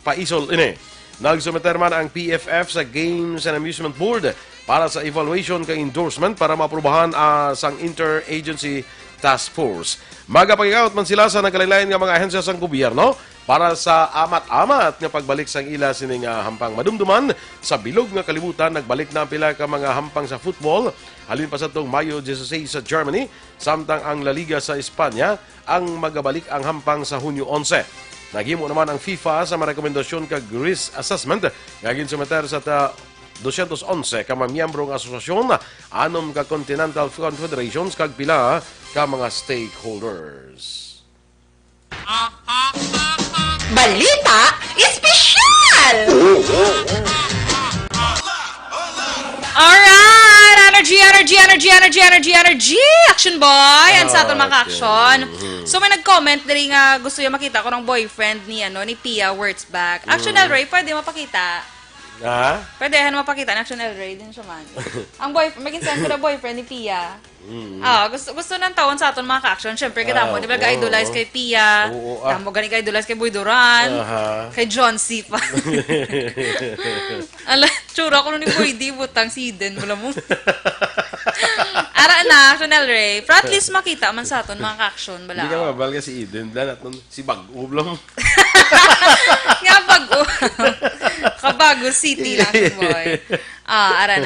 paisol ini. Nagsumeter man ang PFF sa Games and Amusement Board para sa evaluation ka endorsement para maaprubahan sang Interagency Task Force. Magapag-out man sila sa nagkalilayan nga mga ahensya sang gobyerno para sa amat-amat nga pagbalik sang ila sining hampang madumduman sa bilog nga kalibutan. Nagbalik na ang pila ka mga hampang sa football halin pa sa tong Mayo 16 sa Germany, samtang ang La Liga sa Espanya ang magabalik ang hampang sa Hunyo 11. Naghimo naman ang FIFA sa rekomendasyon kag risk assessment ngagin sumeter sa 211 ka mamiyembro ng asosasyon anom ka Continental Confederations kag pila ka mga stakeholders. Balita Espesyal! Alright! Energy! Action boy! Yan sa aton mga action. So may nag-comment dali nga gusto yung makita ko ng boyfriend ni Pia words back. Action Ray, pwede mapakita? Ha? Pwede mapakita ng Action Ray din siya man. Ang boyfriend, maging send ko na boyfriend ni Pia. Gusto ng taon sa aton mga ka-action. Siyempre, kita mo, di ba ga-idolize kay Pia? Tamo gani ka-idolize kay Boy Duran. Kay John C. pa. Ala, tsura ko nun ni Boy D. Butang si Eden. Wala mo. Ara na, Action Ray. Pero at least makita man sa aton mga ka-action. Hindi ka mabal ka si Eden. Dahil natin si Bago lang. Nga Bago. Kabago City lang, boy. Ara.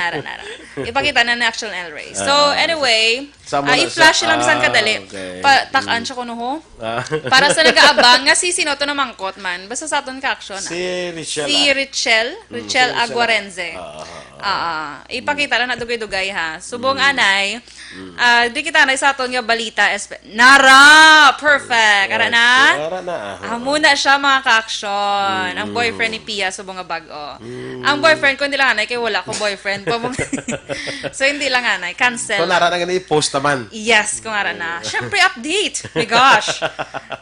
Ipakita na Action Ray. So, anyway, i-flash lang bisan kadali. Okay. Takaan siya ko no ho. Para sa nag-aabang, nga si sino to na mangkot man. Basta sa aton ka-action. Si Richelle. Richelle Aguarenze. Ipakita lang na dugay-dugay ha. Subong anay, di kita na sa aton nga balita. Nara! Perfect! Ara na? Muna siya mga ka-action. Ang boyfriend ni Pia, subong nga bago. Ang boyfriend ko, hindi lang anay, kaya wala ko boyfriend. So, hindi lang anay. Cancel. So, nara na ganun i-post naman. Yes, kung ara na. Siyempre, update. My gosh.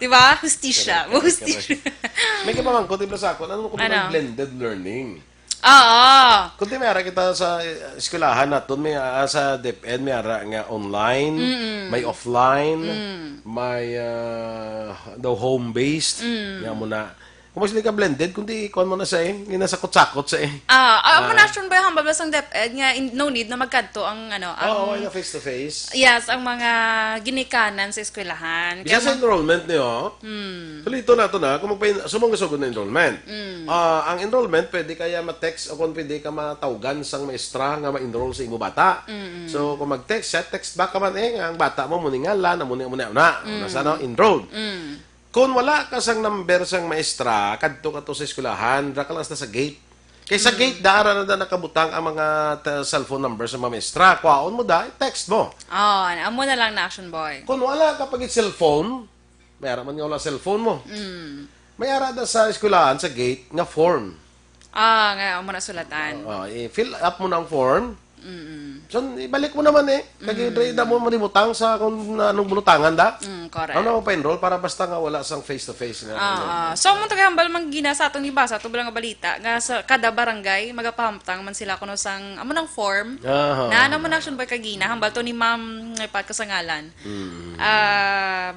Diba? Hustisya. May kapamang kunti ba sa ako? Ano kung blended learning? Kung may ara kita sa eskwelahan natin, may sa DepEd, may ara nga online, may offline, may home-based. Nga muna. Kung mas ka blended, kundi ikuan mo na sa ginasakot-sakot sa manasyon ba yung hambal basang DepEd nga no need na magkanto ang na face-to-face. Yes, ang mga ginikanan sa eskwelahan. Bisa sa enrollment niyo, tulito na ito na, kung sumanggasugod na enrollment. Ang enrollment, pwede kaya ma-text o kung pwede ka matawgan sang maestra nga ma-enroll sa imo bata. So, kung mag-text siya, text back ka man ang bata mo, muningala, na nasa enrolled. Kung wala ka sang number sang maestra, kadto ka to sa eskwelahan, ka lang sa gate. Kaya sa gate, daara na nakabutang ang mga cellphone numbers sa mga maestra. Kuhaon mo text mo. Amo na lang na Action Boy. Kung wala ka pag cellphone, may ara man nga wala cellphone mo. May ara na sa eskwelahan, sa gate, nga form. Nga amo na sulatan. I-fill up mo ng form. So, ibalik mo naman Kaya mo malimutang sa kung anong bulutangan da. Correct. Ano pa enroll para basta nga wala sang face-to-face. So, mong tagahambal manggina sa atong ibasa, ito bilang nga balita, nga sa kada barangay, magapahamtang man sila kuno sang, amo ng form, na mo na Action Boy kagina, hambal to ni Ma'am, ipat ko sa ngalan.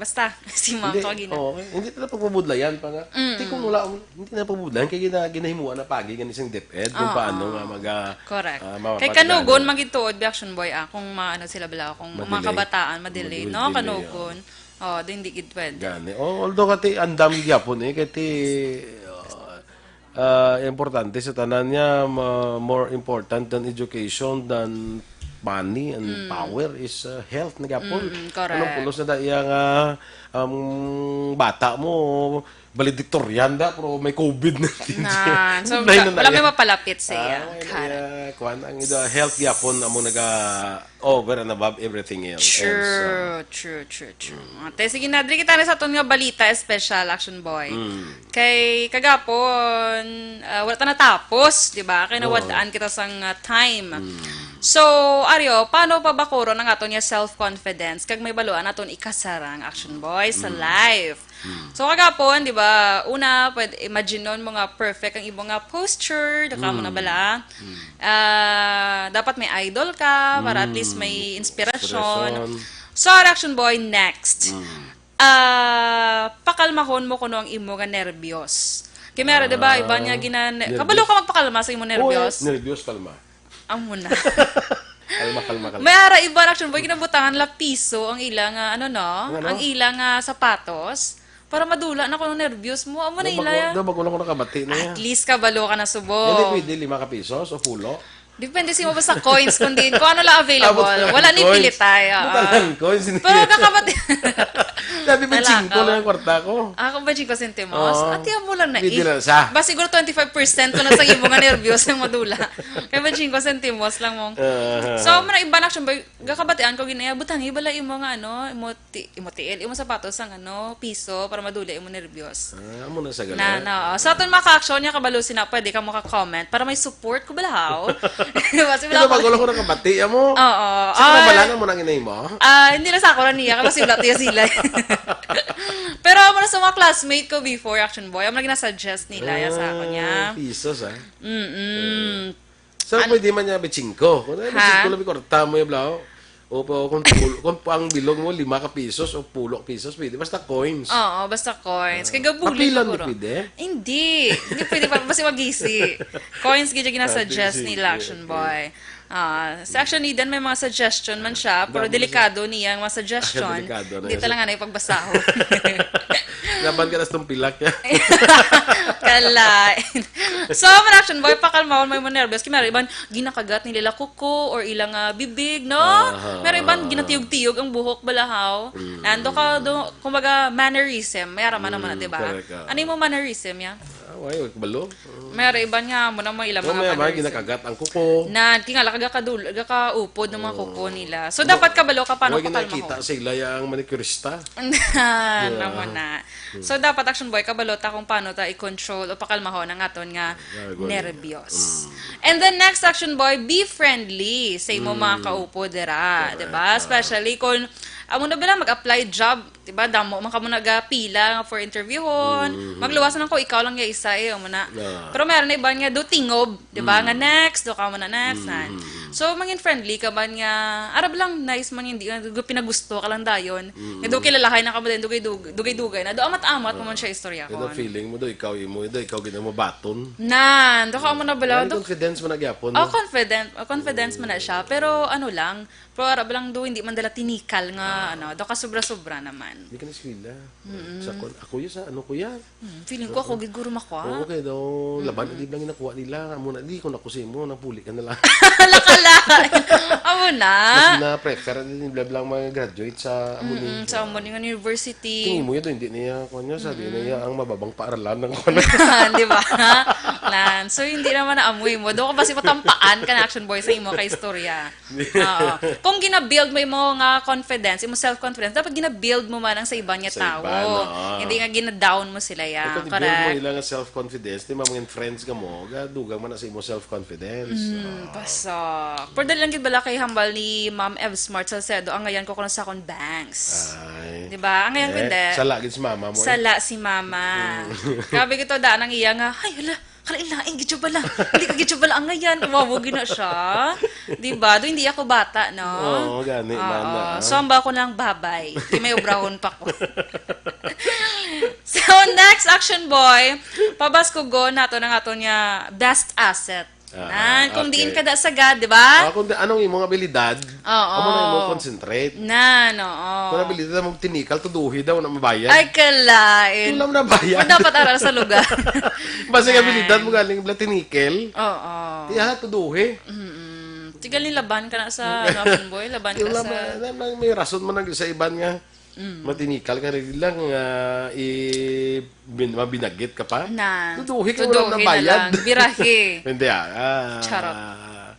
Basta, si Ma'am to kagina. Hindi na pagpabudlayan pa nga. Hindi kung wala, hindi na pabudlayan, kaya ginahimuan na pagi,ganisang DepEd, kung paano nga correct. Kay kanugon, magituod, Action Boy, kung maano sila bala, kung mga kabataan, madelay, no? Kanugon. Hindi gid pwede. Gani. Although kati andam gyapon kati importante sa tanan niya, more important than education than money and power is health na gyapon. Anong pulos na iya nga bata mo valedictorian da pero may COVID na. So wala may mapalapit sa iya. Kuan ang health gyapon amo naga over and above everything else. True. Ate, sige na, dili kita na sa aton nga balita, special Action Boy. Kay kagapon, wala ta natapos, di ba? Kaya nawadaan kita sang time. So, Aryo, paano pa ba kuro ng aton nga self-confidence kag may baluan aton ikasarang Action Boy sa life? So, kagapon, di ba, una, imagine nun mo nga perfect ang ibong nga posture, daka mo na bala. Dapat may idol ka, para at least may inspirasyon. So, Action Boy, next. Pakalmahon mo kuno ang imo nga nervyos. Kaya meron, di ba, iba niya kabalo ka magpakalma sa imo nervyos? Nervyos, kalma. Amo na. Kalma. May ara iba Action Boy, kinabutangan la piso ang ilang, ang ilang sapatos. Para madula na ko ng nervyos mo. Amo na ilaya. Magulang ko nakabati na yan. At least kabalo ka na Hindi subong. pwede 5 ka pesos o pulo. Depende si mo ba sa coins kung ano lang available. Wala ni pilitay. Matalang coins. Pero kakabati. Sabi ba 5 lang ang kwarta ko? Kung ba 5 centimos? At yan mo lang na Pwede lang sa. Ba siguro 25% ko na sa iyo nga nervyos ng madula. Kaya ba 5 centimos lang mo. So, muna iba na action boy. Gakabatian ko ginaya. Butan, ibala yung mga tiil. Imo sapatos ang piso para madula yung nervyos. Amo na sa gala. So, atong maka-action niya kabalusin na pwede ka maka-comment para may support ko balahaw. Ito magulang ko nakabati. Amo? Oo. Sino nabalangan mo nang inay mo? Hindi na sa ako na niya. Kasi wala tiya sila. Pero amo na sa mga classmate ko before Action Boy, amo na ginasuggest nila sa ako niya. Pisos So, pwede man niya ba 5? Kung 5 lang korta mo yung blaw. O kung ang bilog mo 5 ka pesos o 10 pesos, pwede. Basta coins. Oo, basta coins. Kaya gabuli Papilan siguro. di pwede? Hindi pwede pa. Basta mag-easy. Coins gina ginasuggest nila Action Boy. Sa Action Eden may mga suggestion man siya, pero delikado niya ang mga suggestion. Hindi talaga na ipagbasaho. Laban ka na itong pilak yan. Kalain. So, man Action Boy, pakalmawon may mo nervous. Kaya meron iban, ginakagat nila kuko or ilang bibig, no? Meron iban, ginatiyog-tiyog ang buhok balahaw. Nando ka, kumbaga, mannerism. May araman naman, di ba? Ano yung mannerism yan? Ay, balo. Meron iban nga mo na mga ilang mga mannerism. May ginakagat ang kuko. Tingala kagaupod ng mga kuko nila. So, dapat kabalo ka paano pakalmahon. Huwag ginakita sila yung manicurista. Naman na. So, dapat Action Boy, kabalota kung paano ta i-control o pakalmahon ang aton nga nervyos. And then next Action Boy, be friendly sa imo mga kaupo dira, 'di ba? Especially kung amo na ba mag-apply job, 'di ba? Damo man ka mo nagapila for interviewon. Magluwasan ako ikaw lang ya isa mo na. Pero meron na iba nga do tingob, 'di ba? Nga next, do ka mo na next. So, mangin friendly ka ba nga, arab lang nice man hindi pinagusto ka lang dayon. Nga do kilalahay na ka mo din dugay-dugay na do amat-amat mo man siya istorya ko. Ano feeling mo do ikaw gina mo baton? Do ka mo na bala do. Confidence mo nagyapon. Confidence man na siya, pero ano lang, pero arab lang do hindi man dala tinikal nga do ka sobra-sobra naman. Hindi ka na sila. Ako yun sa ano ko yan. Feeling ko ako giguro makwa. Oo, okay daw. Laban, hindi lang inakuha nila. Muna, di ko nakusin mo, napuli ka na lang. Amo na. Kasi na-prefer din lang mga graduate sa Amuning. Sa Amuning University. Tingin mo yun, hindi niya kanya. Sabi niya, ang mababang paaralan ng kanya. Di ba? So, hindi naman naamoy mo. Doon ka ba si matampaan ka na Action Boy sa imo ka-istorya. Kung gina-build mo yung mga confidence, yung self-confidence, dapat gina-build mo man ang sa iba niya tao. Hindi nga gina-down mo sila yan. Kung i-build mo ilang self-confidence, di mga friends ka mo, gadugang man na sa imo self-confidence. Pasok. Pero dali lang gibala kay hambal ni Ma'am Ev Smart sa Sedo, ang ngayon ko kung sa akong banks. Di ba? Ang ngayon ko hindi. Sala gid si mama mo. Sala si mama. Grabe kito daan ang iya nga, ay hala, kalain gidyo bala. Hindi ka gidyo bala ang ngayon. Wawagi na siya. Di ba? Do hindi ako bata, no? Oo, gani man. So, ang ba ko lang babay. Di may ubrahon pa ko. So, next Action Boy, pabasko go nato ng ato niya best asset. Kung diin ka da sagad, di ba? Kung anong imong abilidad, amo na imong concentrate. Kung abilidad mo tinikal, tuduhi daw na mabayad. Ay, kalain. Wala mo na bayad. Dapat aral sa lugar. Basta yung abilidad mo galing bla tinikel. Tiyaha, tuduhi. Tigal ni laban ka na sa Action Boy, laban ka sa... May rason mo sa iban nga. Matinikal ka rin lang, mabinagit ka pa. Tuduhi ka wala na bayad. Birahe. Hindi Charot.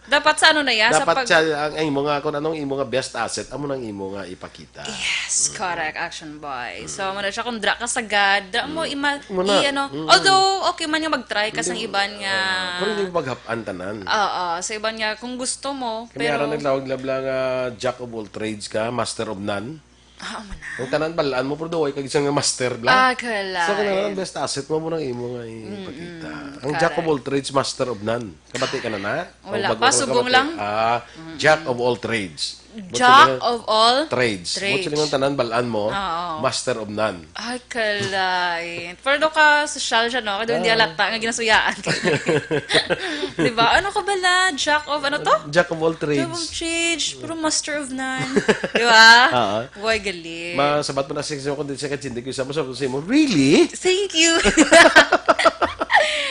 Dapat sa ano na yan? Dapat ang imo nga, kung anong imo nga best asset, amo nang imo nga ipakita. Yes, correct, Action Boy. So, muna siya kung dra ka sagad, dra mo although, okay man nga mag-try ka sa iban nga... Pero hindi mo maghapaan tanan. Sa iban nga, kung gusto mo, pero... Kaya naglawag-labla nga Jack of all trades ka, Master of none. Kung tanan balaan mo, pero doon, kag isang master lang. Kala. So, kung ang best asset mo nang imo nga ipakita. Ang Jack of all trades, Master of none. Kabati ka na? Wala pa, subong lang. Jack of all trades. Jack of all trades. Mo silang tanan balaan mo, Master of none. Ay, kalain. Pero do ka social siya, no? Kaya hindi alata nga ginasuyaan. Diba? Ano ka bala? Jack of, ano to? Jack of all Jack of trades. trades, pero master of none. Diba? Boy, galing. Masabat mo na seksyon ko din sa katsindig ko sa mo. Really? Thank you.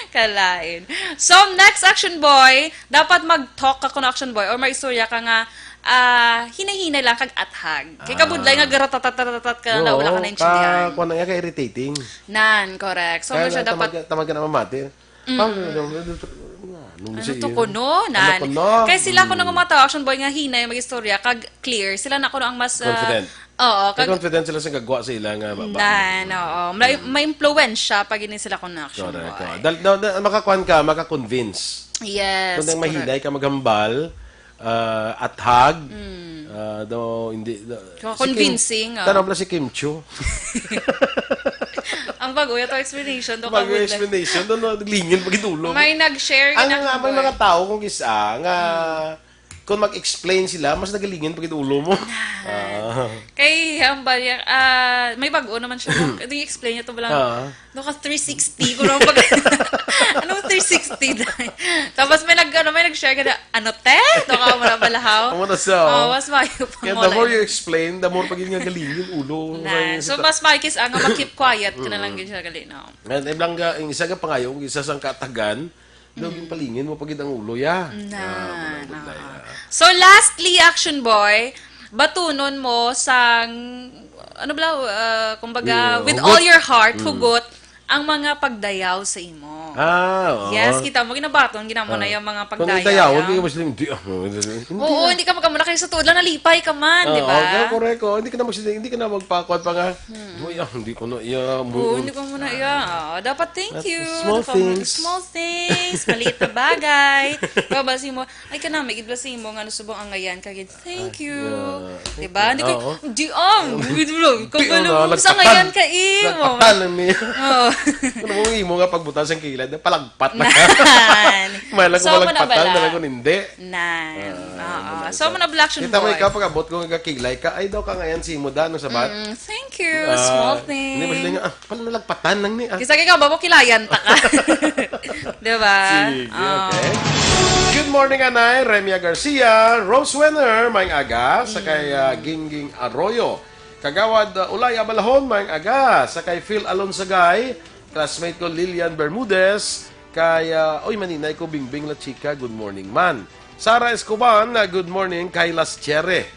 Kalain. So, next action boy, dapat mag-talk ka kung action boy or may istorya ka nga hinahinay lang kag athag. Kay kabudlay nga garatatatat ka na wala ka naintindihan. Kung nga ka irritating. Nan, correct. So, siya dapat tamag ka na mamati. ano to ko no? Nan. Kaya sila ko nang umataw, action boy nga hinay, mag-istorya, kag clear. Sila na ko ang mas... confident. Oo. Confident sila sa gagawa sa ilang baba. Nan, oo. May influensya pag ini sila ko na action boy. Makakuan ka, makakonvince. Yes, kung mahinay ka maghambal, athag, hindi... convincing. Tanong pala si Kim Chu. Ang bago, ito explanation. Bago explanation, doon naglingin pag-itulong. May nag-share may mga tao kung isa, nga, kung mag-explain sila, mas nagalingin pag-itulong mo. Kay Hambal, may bago naman siya. Ito yung explain niya ito ba lang? No ka 360 ko naman pag... Anong 360? Tapos may nag-share ka na, ano te? Ito ka mo na balahaw? Amo na siya. Mas mayo pa mo. The more you explain, the more pagiging galingin ulo. So mas makikis nga mag-keep quiet ka na lang din siya galinaw. Yung isa ka pangayo, yung isa sang katagan, yung palingin mo pagid ang ulo, ya. So lastly, action boy, batunon mo sang, ano ba, kumbaga, with all your heart, hugot, ang mga pagdayaw sa imo. Yes, kita mo, ginabaton, ginamo na yung mga pagdayaw. Kung dayaw, hindi ka Muslim, oo, hindi ka magamuna kayo sa tuod lang, nalipay ka man, di ba? Correct, hindi ka na magpakuan pa nga. Hindi ko na iya. Hindi ko muna iya. Dapat thank you. Small things, maliit na bagay. Babasi mo, ay ka na, may idbasi mo, nga nasubong ang ngayon, kagid, thank you. Di ba? Hindi ko, kabalo, sa ngayon ka imo. Nagpatalan niya. Ano mo imo nga pagbutas ang kilad, palagpat na ka. Malang ko palagpatan, nalang ko hindi. So, man action boy. Kita mo ikaw, pag-abot ko nga kilay ka, ay daw ka ngayon si Muda, no sabat? Thank you, small thing. Hindi mo sila nga, pala nalagpatan lang ni. Kisa ka ba mo kilayan ta ka? Diba? Sige, okay. Good morning, Anay. Remia Garcia, Rose Wenner, may aga, sa kay Gingging Arroyo. Kagawad Ulay Abalahon, may aga, sa kay Phil Alonsagay, classmate ko Lilian Bermudez, kay, maninay ko Bingbing La Chica, good morning man. Sara Escoban, good morning, kay Las Chere,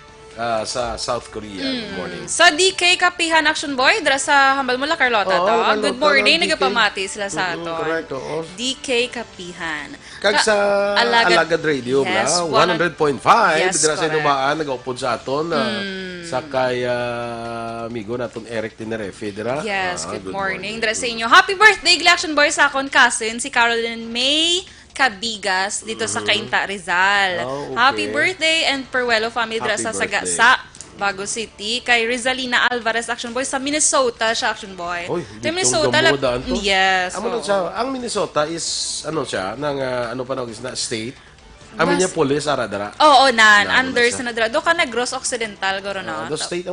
sa South Korea, good morning. Sa DK Kapihan Action Boy, dra sa hambal mo la Carlota to. Good morning, nagapamati sila sa ato. Correct, DK Kapihan. Kag sa Alagad Radio, yes, 100.5, yes, dira sa inumaan, nag-upod sa aton, sa kay amigo naton Eric Tinerefe, dira. Yes, good morning. Dira sa inyo. Happy birthday, Action Boy, sa akon cousin, si Caroline May Cabigas, dito sa Cainta, Rizal. Okay. Happy birthday and Perwelo family dira sa Sagasa, Bago City. Kay Rizalina Alvarez, Action Boy, sa Minnesota siya, Action Boy. Minnesota, yes. Ang Minnesota is, ano siya, ng, na state. Minneapolis, Aradara. Oo, under sa nadra. Do ka na Gross Occidental, garo na. State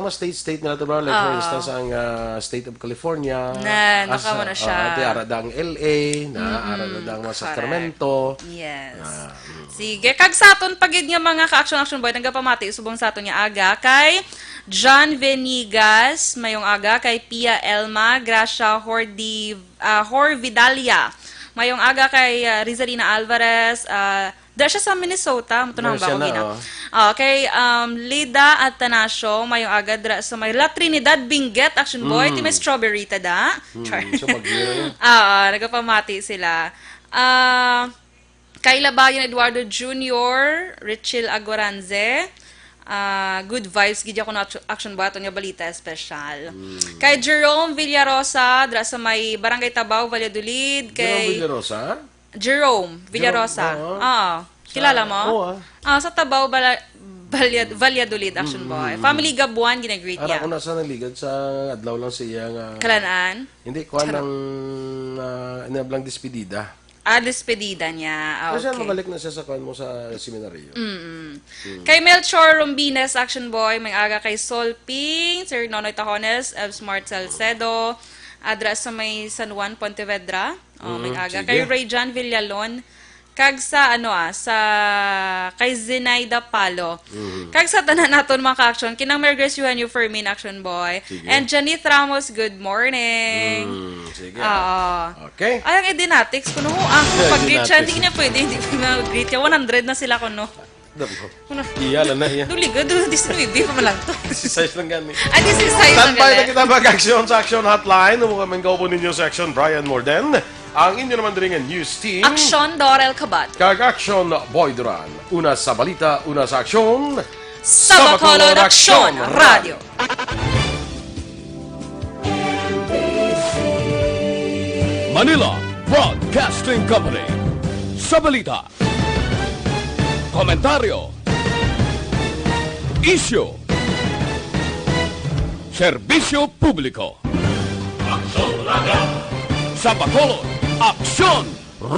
nila ito, like for instance, ang state of California. Naka mo na siya. Arada ang LA, arada ang Sacramento. Yes. Sige, kag saton pagid nga mga ka-action boy, nagapamati, subong saton nga aga, kay John Venigas, mayong aga, kay Pia Elma, Gracia Horvidalia, mayong aga kay Rizalina Alvarez, dahil siya sa Minnesota, matunang ba ako gina. Okay, Lida Atanasio, mayong agad sa may La Trinidad Benguet, Action Boy, ti may strawberry tada. Nagapamati sila. Kay Labayan Eduardo Jr., Richel Agoranze, good vibes, gidya ko na action ba ito nga balita special. Kay Jerome Villarosa, dra sa may Barangay Tabaw, Valladolid. Jerome Villarosa? Jerome Villarosa. Kilala mo? Oo. Sa Tabaw, Valladolid, Action Boy. Family Gabuan, ginagreet niya. Ako nasa naligad sa adlaw lang siya nga... Kalanaan? Hindi, kuha ng inablang despedida. Despedida niya. Okay. Kasi mabalik na siya sa kuha mo sa seminaryo. Kay Melchor Rombines, Action Boy, may aga kay Sol Ping, Sir Nonoy Tajones, Smart Salcedo, adra sa may San Juan, Pontevedra. May aga. Kay Ray John Villalon, kag sa sa kay Zenaida Palo. Kag sa tanan naton mga ka-aksyon, kinang mergresyuhan you for me action boy. Sige. And Janith Ramos, good morning. Sige. Okay. Ay, ang edinatics ko no. Pag-greet siya, hindi niya pwede. Hindi ko mag-greet niya. 100 na sila ko no. Iyalan na iya. Duliga, 19 pa man lang to. 16 lang gani. Ay, 16 lang Standby na gani. kita mag-aksyon sa Aksyon Hotline. Umukaming kaupo ninyo sa Aksyon, Brian Morden. Ang inyo naman din news team. Aksyon, Dorel, Cabatu. Kag Aksyon, Boy Duran. Una sa balita, una sa aksyon. Sa Bacolod Aksyon Radio. Manila Broadcasting Company. Sa balita. Komentaryo. Isyu. Serbisyo publiko. Sa Bacolod Aksyon